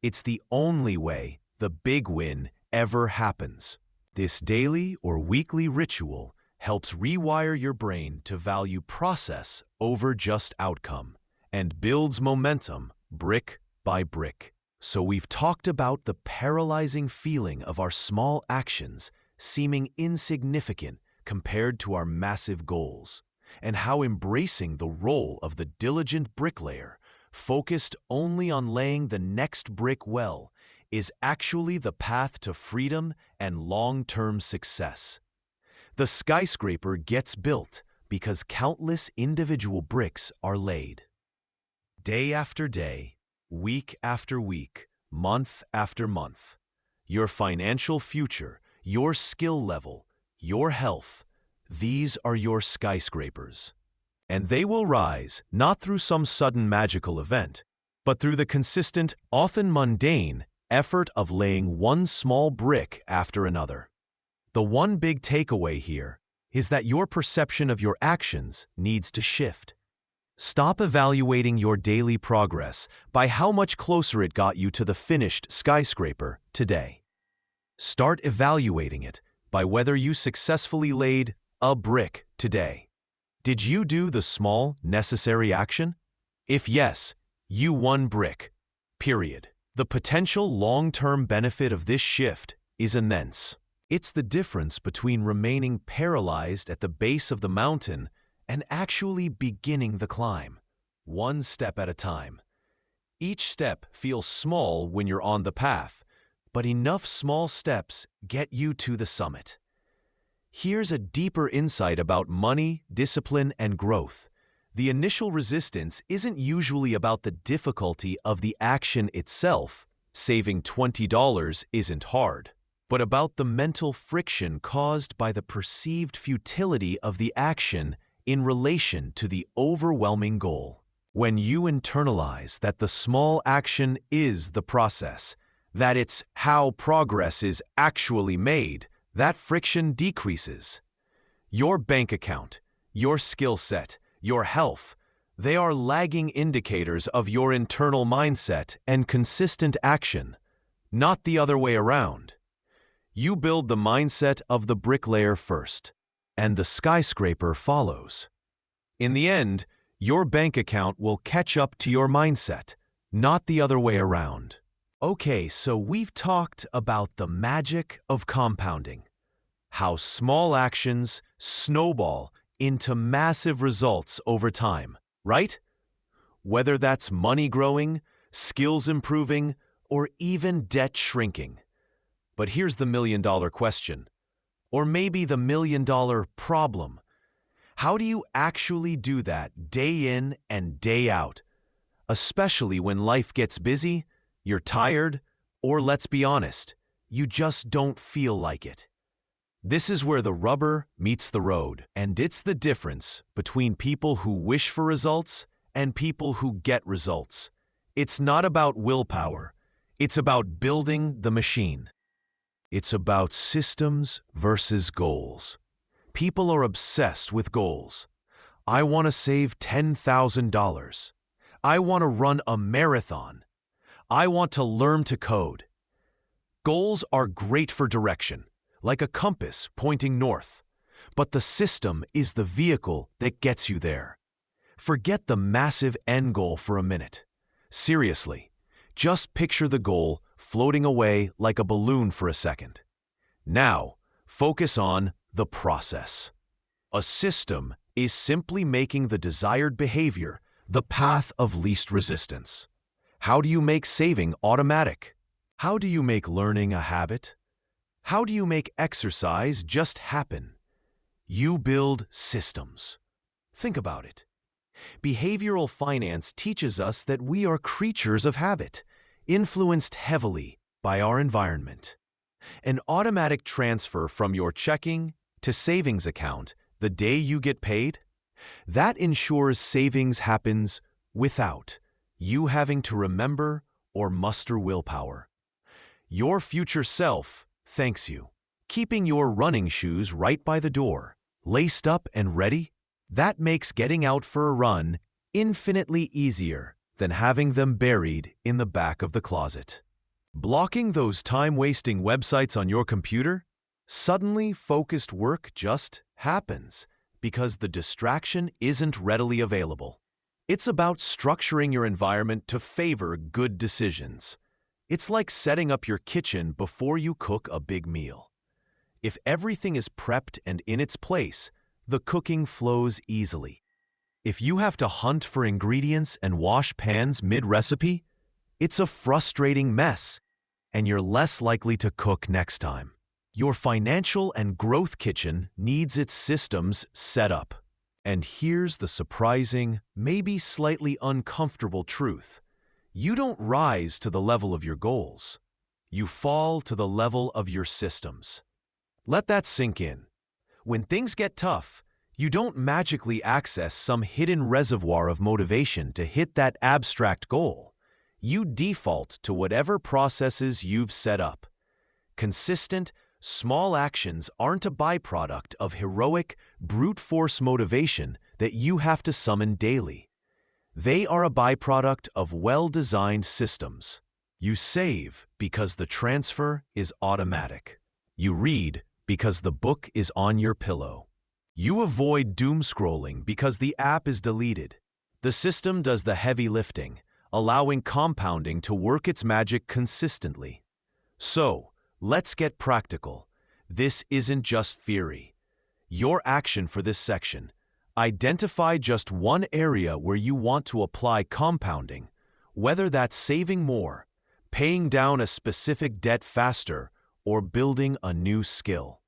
S1: It's the only way the big win ever happens. This daily or weekly ritual helps rewire your brain to value process over just outcome and builds momentum brick by brick. So we've talked about the paralyzing feeling of our small actions seeming insignificant compared to our massive goals, and how embracing the role of the diligent bricklayer, focused only on laying the next brick well, is actually the path to freedom and long-term success. The skyscraper gets built because countless individual bricks are laid. Day after day, week after week, month after month, your financial future, your skill level, your health, these are your skyscrapers. And they will rise not through some sudden magical event, but through the consistent, often mundane, effort of laying one small brick after another. The one big takeaway here is that your perception of your actions needs to shift. Stop evaluating your daily progress by how much closer it got you to the finished skyscraper today. Start evaluating it by whether you successfully laid a brick today. Did you do the small, necessary action? If yes, you won brick. Period. The potential long-term benefit of this shift is immense. It's the difference between remaining paralyzed at the base of the mountain and actually beginning the climb, one step at a time. Each step feels small when you're on the path, but enough small steps get you to the summit. Here's a deeper insight about money, discipline, and growth. The initial resistance isn't usually about the difficulty of the action itself. Saving $20 isn't hard, but about the mental friction caused by the perceived futility of the action in relation to the overwhelming goal. When you internalize that the small action is the process, that it's how progress is actually made, that friction decreases. Your bank account, your skill set, your health, they are lagging indicators of your internal mindset and consistent action, not the other way around. You build the mindset of the bricklayer first, and the skyscraper follows. In the end, your bank account will catch up to your mindset, not the other way around. Okay, so we've talked about the magic of compounding, how small actions snowball into massive results over time, right? Whether that's money growing, skills improving, or even debt shrinking. But here's the million-dollar question, or maybe the million-dollar problem. How do you actually do that day in and day out? Especially when life gets busy, you're tired, or let's be honest, you just don't feel like it. This is where the rubber meets the road, and it's the difference between people who wish for results and people who get results. It's not about willpower. It's about building the machine. It's about systems versus goals. People are obsessed with goals. I want to save $10,000. I want to run a marathon. I want to learn to code. Goals are great for direction, like a compass pointing north. But the system is the vehicle that gets you there. Forget the massive end goal for a minute. Seriously, just picture the goal floating away like a balloon for a second. Now, focus on the process. A system is simply making the desired behavior the path of least resistance. How do you make saving automatic? How do you make learning a habit? How do you make exercise just happen? You build systems. Think about it. Behavioral finance teaches us that we are creatures of habit, influenced heavily by our environment. An automatic transfer from your checking to savings account the day you get paid, that ensures savings happens without you having to remember or muster willpower. Your future self thanks you. Keeping your running shoes right by the door, laced up and ready, that makes getting out for a run infinitely easier than having them buried in the back of the closet. Blocking those time-wasting websites on your computer? Suddenly, focused work just happens because the distraction isn't readily available. It's about structuring your environment to favor good decisions. It's like setting up your kitchen before you cook a big meal. If everything is prepped and in its place, the cooking flows easily. If you have to hunt for ingredients and wash pans mid-recipe, it's a frustrating mess, and you're less likely to cook next time. Your financial and growth kitchen needs its systems set up. And here's the surprising, maybe slightly uncomfortable truth. You don't rise to the level of your goals. You fall to the level of your systems. Let that sink in. When things get tough, you don't magically access some hidden reservoir of motivation to hit that abstract goal. You default to whatever processes you've set up. Consistent, small actions aren't a byproduct of heroic, brute force motivation that you have to summon daily. They are a byproduct of well-designed systems. You save because the transfer is automatic. You read because the book is on your pillow. You avoid doom scrolling because the app is deleted. The system does the heavy lifting, allowing compounding to work its magic consistently. So, let's get practical. This isn't just theory. Your action for this section: identify just one area where you want to apply compounding, whether that's saving more, paying down a specific debt faster, or building a new skill.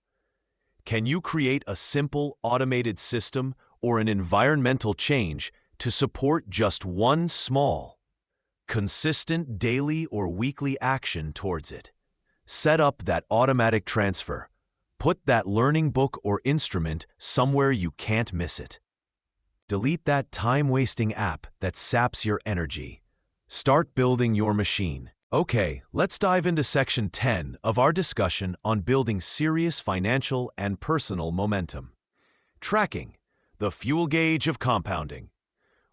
S1: Can you create a simple, automated system or an environmental change to support just one small, consistent daily or weekly action towards it? Set up that automatic transfer. Put that learning book or instrument somewhere you can't miss it. Delete that time-wasting app that saps your energy. Start building your machine. Okay, let's dive into section 10 of our discussion on building serious financial and personal momentum. Tracking, the fuel gauge of compounding.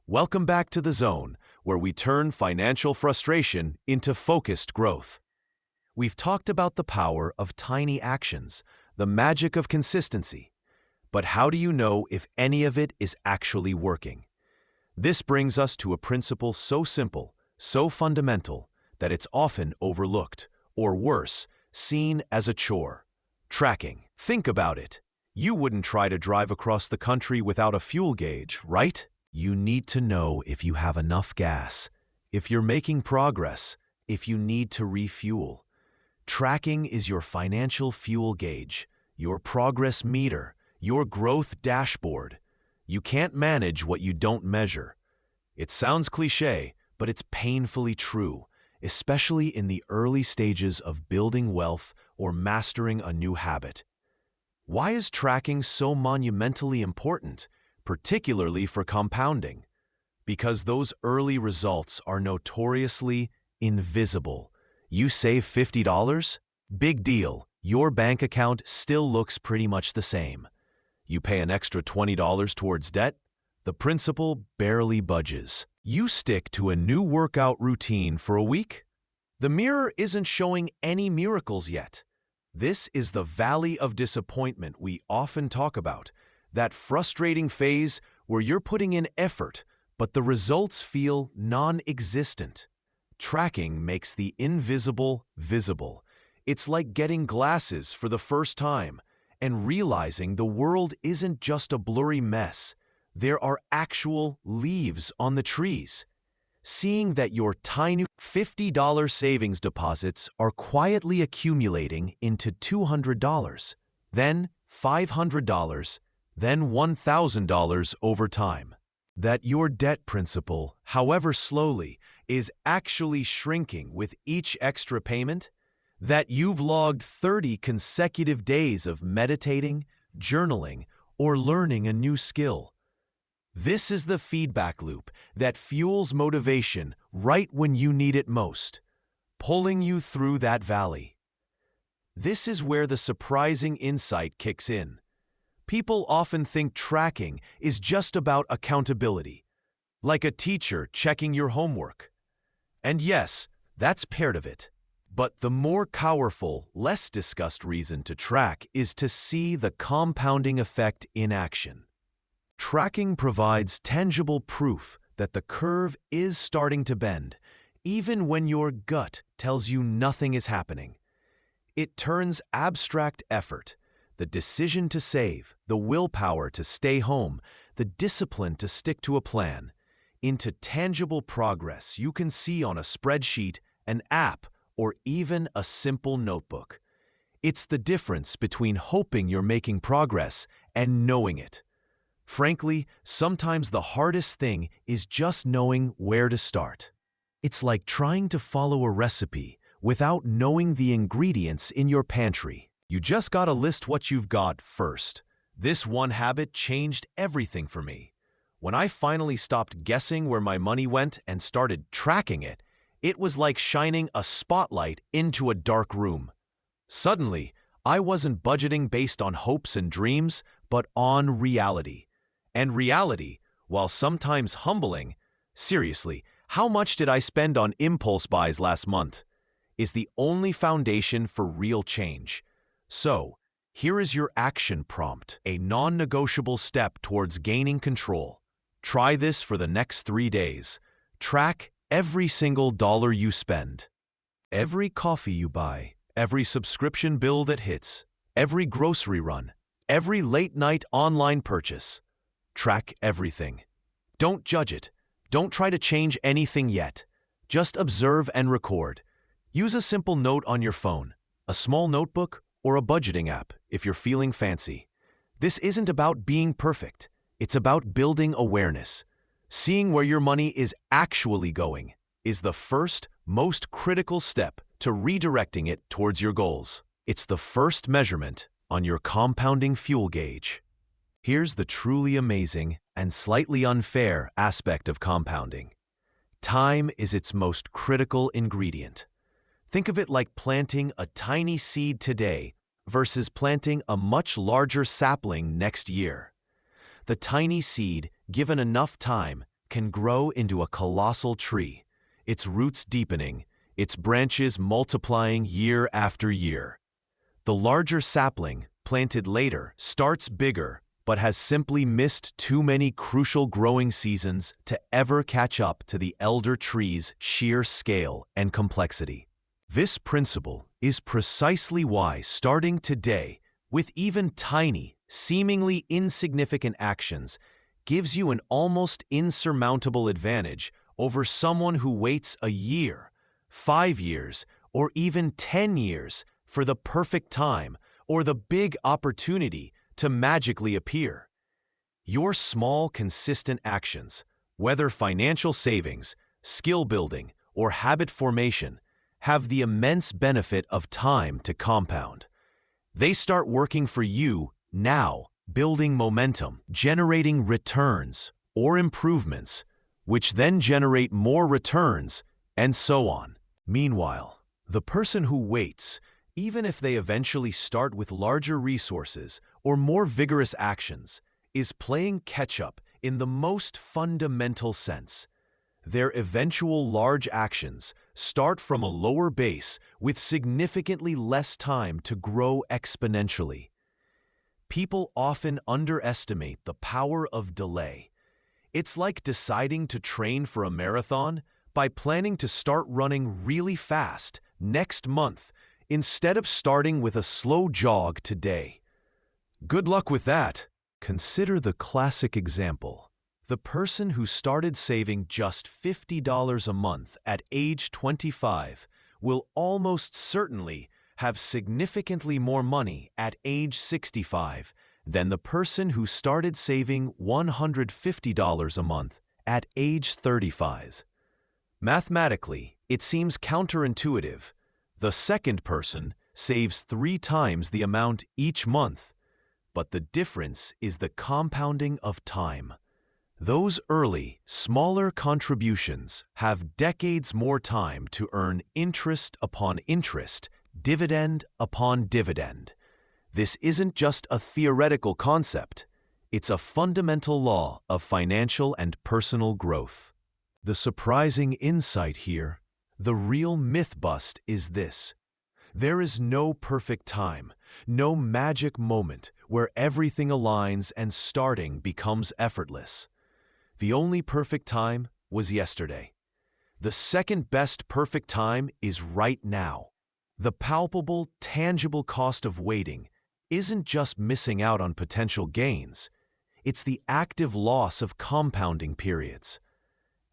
S1: Welcome back to the zone, where we turn financial frustration into focused growth. We've talked about the power of tiny actions, the magic of consistency. But how do you know if any of it is actually working? This brings us to a principle so simple, so fundamental, that it's often overlooked, or worse, seen as a chore. Tracking. Think about it. You wouldn't try to drive across the country without a fuel gauge, right? You need to know if you have enough gas, if you're making progress, if you need to refuel. Tracking is your financial fuel gauge, your progress meter, your growth dashboard. You can't manage what you don't measure. It sounds cliché, but it's painfully true, especially in the early stages of building wealth or mastering a new habit. Why is tracking so monumentally important, particularly for compounding? Because those early results are notoriously invisible. You save $50? Big deal. Your bank account still looks pretty much the same. You pay an extra $20 towards debt? The principal barely budges. You stick to a new workout routine for a week? The mirror isn't showing any miracles yet. This is the valley of disappointment we often talk about, that frustrating phase where you're putting in effort, but the results feel non-existent. Tracking makes the invisible visible. It's like getting glasses for the first time and realizing the world isn't just a blurry mess. There are actual leaves on the trees. Seeing that your tiny $50 savings deposits are quietly accumulating into $200, then $500, then $1,000 over time. That your debt principal, however slowly, is actually shrinking with each extra payment. That you've logged 30 consecutive days of meditating, journaling, or learning a new skill. This is the feedback loop that fuels motivation right when you need it most, pulling you through that valley. This is where the surprising insight kicks in. People often think tracking is just about accountability, like a teacher checking your homework. And yes, that's part of it. But the more powerful, less discussed reason to track is to see the compounding effect in action. Tracking provides tangible proof that the curve is starting to bend, even when your gut tells you nothing is happening. It turns abstract effort, the decision to save, the willpower to stay home, the discipline to stick to a plan, into tangible progress you can see on a spreadsheet, an app, or even a simple notebook. It's the difference between hoping you're making progress and knowing it. Frankly, sometimes the hardest thing is just knowing where to start. It's like trying to follow a recipe without knowing the ingredients in your pantry. You just gotta list what you've got first. This one habit changed everything for me. When I finally stopped guessing where my money went and started tracking it, it was like shining a spotlight into a dark room. Suddenly, I wasn't budgeting based on hopes and dreams, but on reality. And reality, while sometimes humbling, seriously, how much did I spend on impulse buys last month, is the only foundation for real change. So, here is your action prompt, a non-negotiable step towards gaining control. Try this for the next 3 days. Track every single dollar you spend. Every coffee you buy, every subscription bill that hits, every grocery run, every late-night online purchase. Track everything. Don't judge it. Don't try to change anything yet. Just observe and record. Use a simple note on your phone, a small notebook, or a budgeting app if you're feeling fancy. This isn't about being perfect. It's about building awareness. Seeing where your money is actually going is the first, most critical step to redirecting it towards your goals. It's the first measurement on your compounding fuel gauge. Here's the truly amazing and slightly unfair aspect of compounding. Time is its most critical ingredient. Think of it like planting a tiny seed today versus planting a much larger sapling next year. The tiny seed, given enough time, can grow into a colossal tree, its roots deepening, its branches multiplying year after year. The larger sapling, planted later, starts bigger, but has simply missed too many crucial growing seasons to ever catch up to the elder tree's sheer scale and complexity. This principle is precisely why starting today with even tiny, seemingly insignificant actions gives you an almost insurmountable advantage over someone who waits a year, 5 years, or even 10 years for the perfect time or the big opportunity to magically appear. Your small, consistent actions, whether financial savings, skill building, or habit formation, have the immense benefit of time to compound. They start working for you now, building momentum, generating returns or improvements, which then generate more returns, and so on. Meanwhile, the person who waits, even if they eventually start with larger resources or more vigorous actions, is playing catch-up in the most fundamental sense. Their eventual large actions start from a lower base with significantly less time to grow exponentially. People often underestimate the power of delay. It's like deciding to train for a marathon by planning to start running really fast next month instead of starting with a slow jog today. Good luck with that. Consider the classic example. The person who started saving just $50 a month at age 25 will almost certainly have significantly more money at age 65 than the person who started saving $150 a month at age 35. Mathematically, it seems counterintuitive. The second person saves 3 times the amount each month, but the difference is the compounding of time. Those early, smaller contributions have decades more time to earn interest upon interest, dividend upon dividend. This isn't just a theoretical concept. It's a fundamental law of financial and personal growth. The surprising insight here, the real myth bust, is this. There is no perfect time, no magic moment where everything aligns and starting becomes effortless. The only perfect time was yesterday. The second best perfect time is right now. The palpable, tangible cost of waiting isn't just missing out on potential gains. It's the active loss of compounding periods.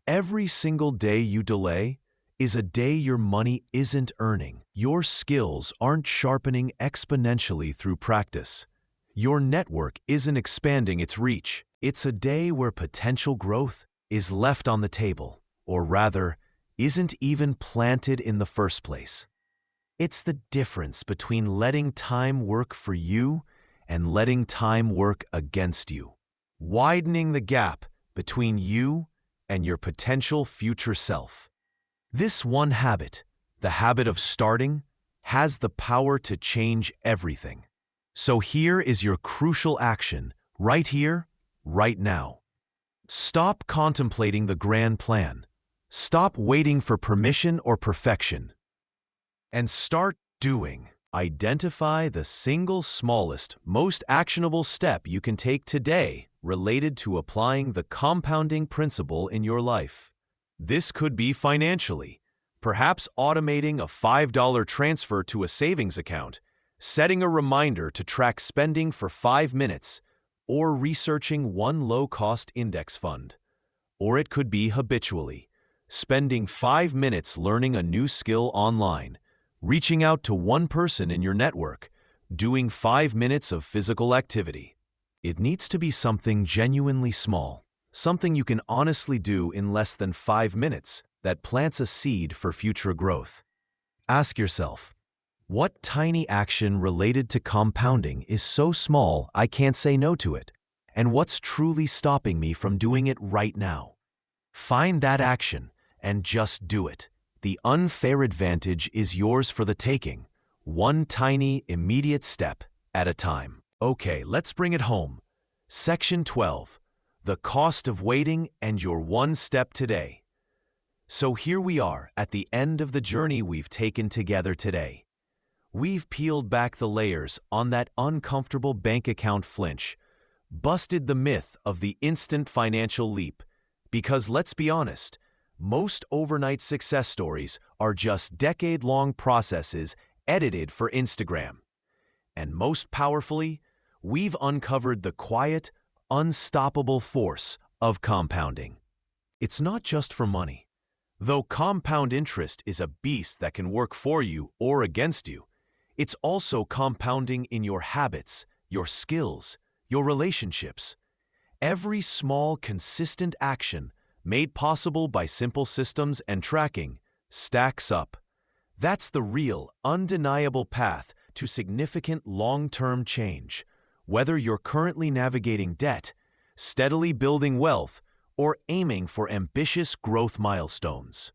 S1: Every single day you delay is a day your money isn't earning. Your skills aren't sharpening exponentially through practice. Your network isn't expanding its reach. It's a day where potential growth is left on the table, or rather, isn't even planted in the first place. It's the difference between letting time work for you and letting time work against you, widening the gap between you and your potential future self. This one habit, the habit of starting, has the power to change everything. So here is your crucial action, right here, right now. Stop contemplating the grand plan. Stop waiting for permission or perfection. And start doing. Identify the single smallest, most actionable step you can take today related to applying the compounding principle in your life. This could be financially, perhaps automating a $5 transfer to a savings account, setting a reminder to track spending for 5 minutes, or researching one low-cost index fund. Or it could be habitually, spending 5 minutes learning a new skill online, reaching out to one person in your network, doing 5 minutes of physical activity. It needs to be something genuinely small, something you can honestly do in less than 5 minutes that plants a seed for future growth. Ask yourself, what tiny action related to compounding is so small I can't say no to it? And what's truly stopping me from doing it right now? Find that action and just do it. The unfair advantage is yours for the taking, one tiny, immediate step at a time. Okay, let's bring it home. Section 12, the cost of waiting and your one step today. So here we are at the end of the journey we've taken together today. We've peeled back the layers on that uncomfortable bank account flinch, busted the myth of the instant financial leap, because let's be honest, most overnight success stories are just decade-long processes edited for Instagram. And most powerfully, we've uncovered the quiet, unstoppable force of compounding. It's not just for money. Though compound interest is a beast that can work for you or against you, it's also compounding in your habits, your skills, your relationships. Every small, consistent action, made possible by simple systems and tracking, stacks up. That's the real, undeniable path to significant long-term change, whether you're currently navigating debt, steadily building wealth, or aiming for ambitious growth milestones.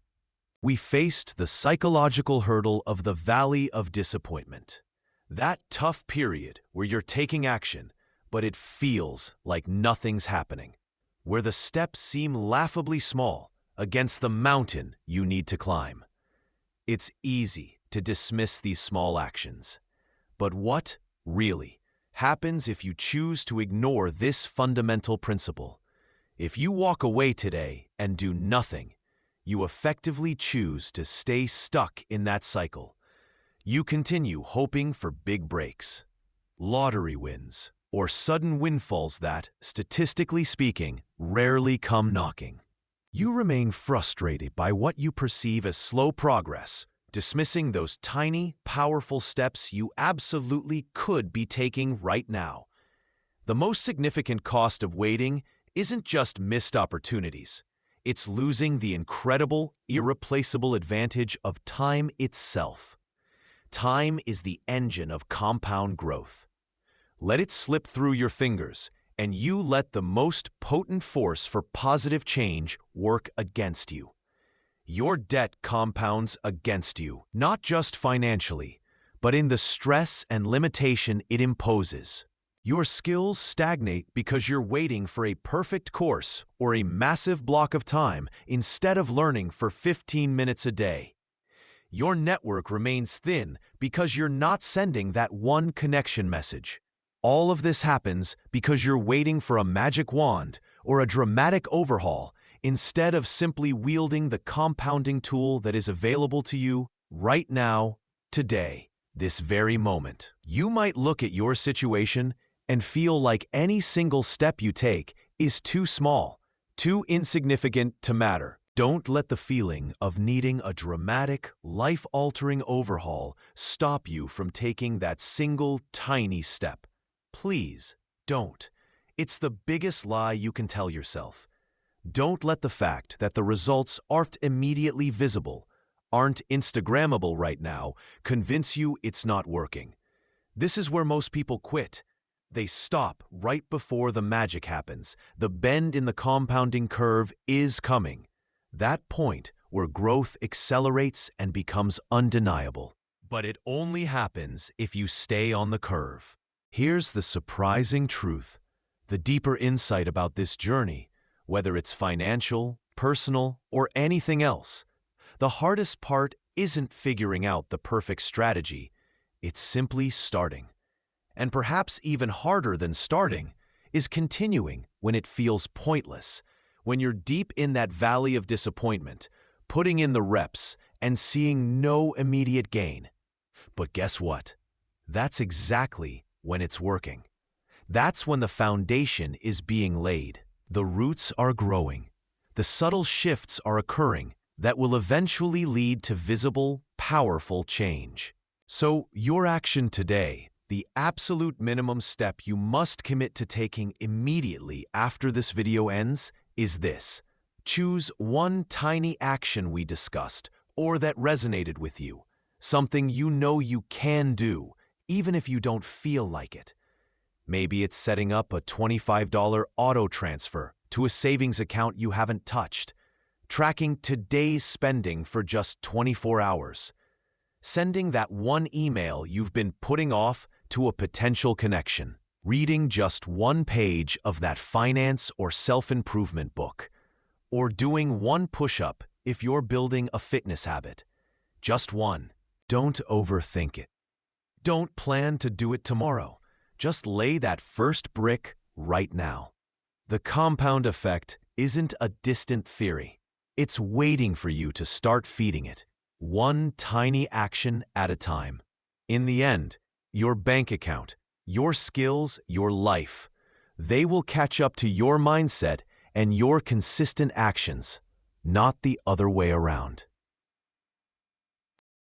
S1: We faced the psychological hurdle of the valley of disappointment. That tough period where you're taking action, but it feels like nothing's happening. Where the steps seem laughably small against the mountain you need to climb. It's easy to dismiss these small actions. But what, really, happens if you choose to ignore this fundamental principle? If you walk away today and do nothing, you effectively choose to stay stuck in that cycle. You continue hoping for big breaks, lottery wins, or sudden windfalls that, statistically speaking, rarely come knocking. You remain frustrated by what you perceive as slow progress, dismissing those tiny, powerful steps you absolutely could be taking right now. The most significant cost of waiting isn't just missed opportunities. It's losing the incredible, irreplaceable advantage of time itself. Time is the engine of compound growth. Let it slip through your fingers, and you let the most potent force for positive change work against you. Your debt compounds against you, not just financially, but in the stress and limitation it imposes. Your skills stagnate because you're waiting for a perfect course or a massive block of time instead of learning for 15 minutes a day. Your network remains thin because you're not sending that one connection message. All of this happens because you're waiting for a magic wand or a dramatic overhaul instead of simply wielding the compounding tool that is available to you right now, today, this very moment. You might look at your situation and feel like any single step you take is too small, too insignificant to matter. Don't let the feeling of needing a dramatic, life-altering overhaul stop you from taking that single, tiny step. Please, don't. It's the biggest lie you can tell yourself. Don't let the fact that the results aren't immediately visible, aren't Instagrammable right now, convince you it's not working. This is where most people quit. They stop right before the magic happens. The bend in the compounding curve is coming. That point where growth accelerates and becomes undeniable. But it only happens if you stay on the curve. Here's the surprising truth. The deeper insight about this journey, whether it's financial, personal, or anything else, the hardest part isn't figuring out the perfect strategy. It's simply starting. And perhaps even harder than starting is continuing when it feels pointless, when you're deep in that valley of disappointment, putting in the reps and seeing no immediate gain. But guess what? That's exactly when it's working. That's when the foundation is being laid. The roots are growing. The subtle shifts are occurring that will eventually lead to visible, powerful change. So your action today, the absolute minimum step you must commit to taking immediately after this video ends, is this. Choose one tiny action we discussed or that resonated with you, something you know you can do, even if you don't feel like it. Maybe it's setting up a $25 auto transfer to a savings account you haven't touched, tracking today's spending for just 24 hours, sending that one email you've been putting off to a potential connection, reading just one page of that finance or self-improvement book, or doing one push-up if you're building a fitness habit. Just one. Don't overthink it. Don't plan to do it tomorrow. Just lay that first brick right now. The compound effect isn't a distant theory. It's waiting for you to start feeding it, one tiny action at a time. In the end, your bank account, your skills, your life, they will catch up to your mindset and your consistent actions, not the other way around.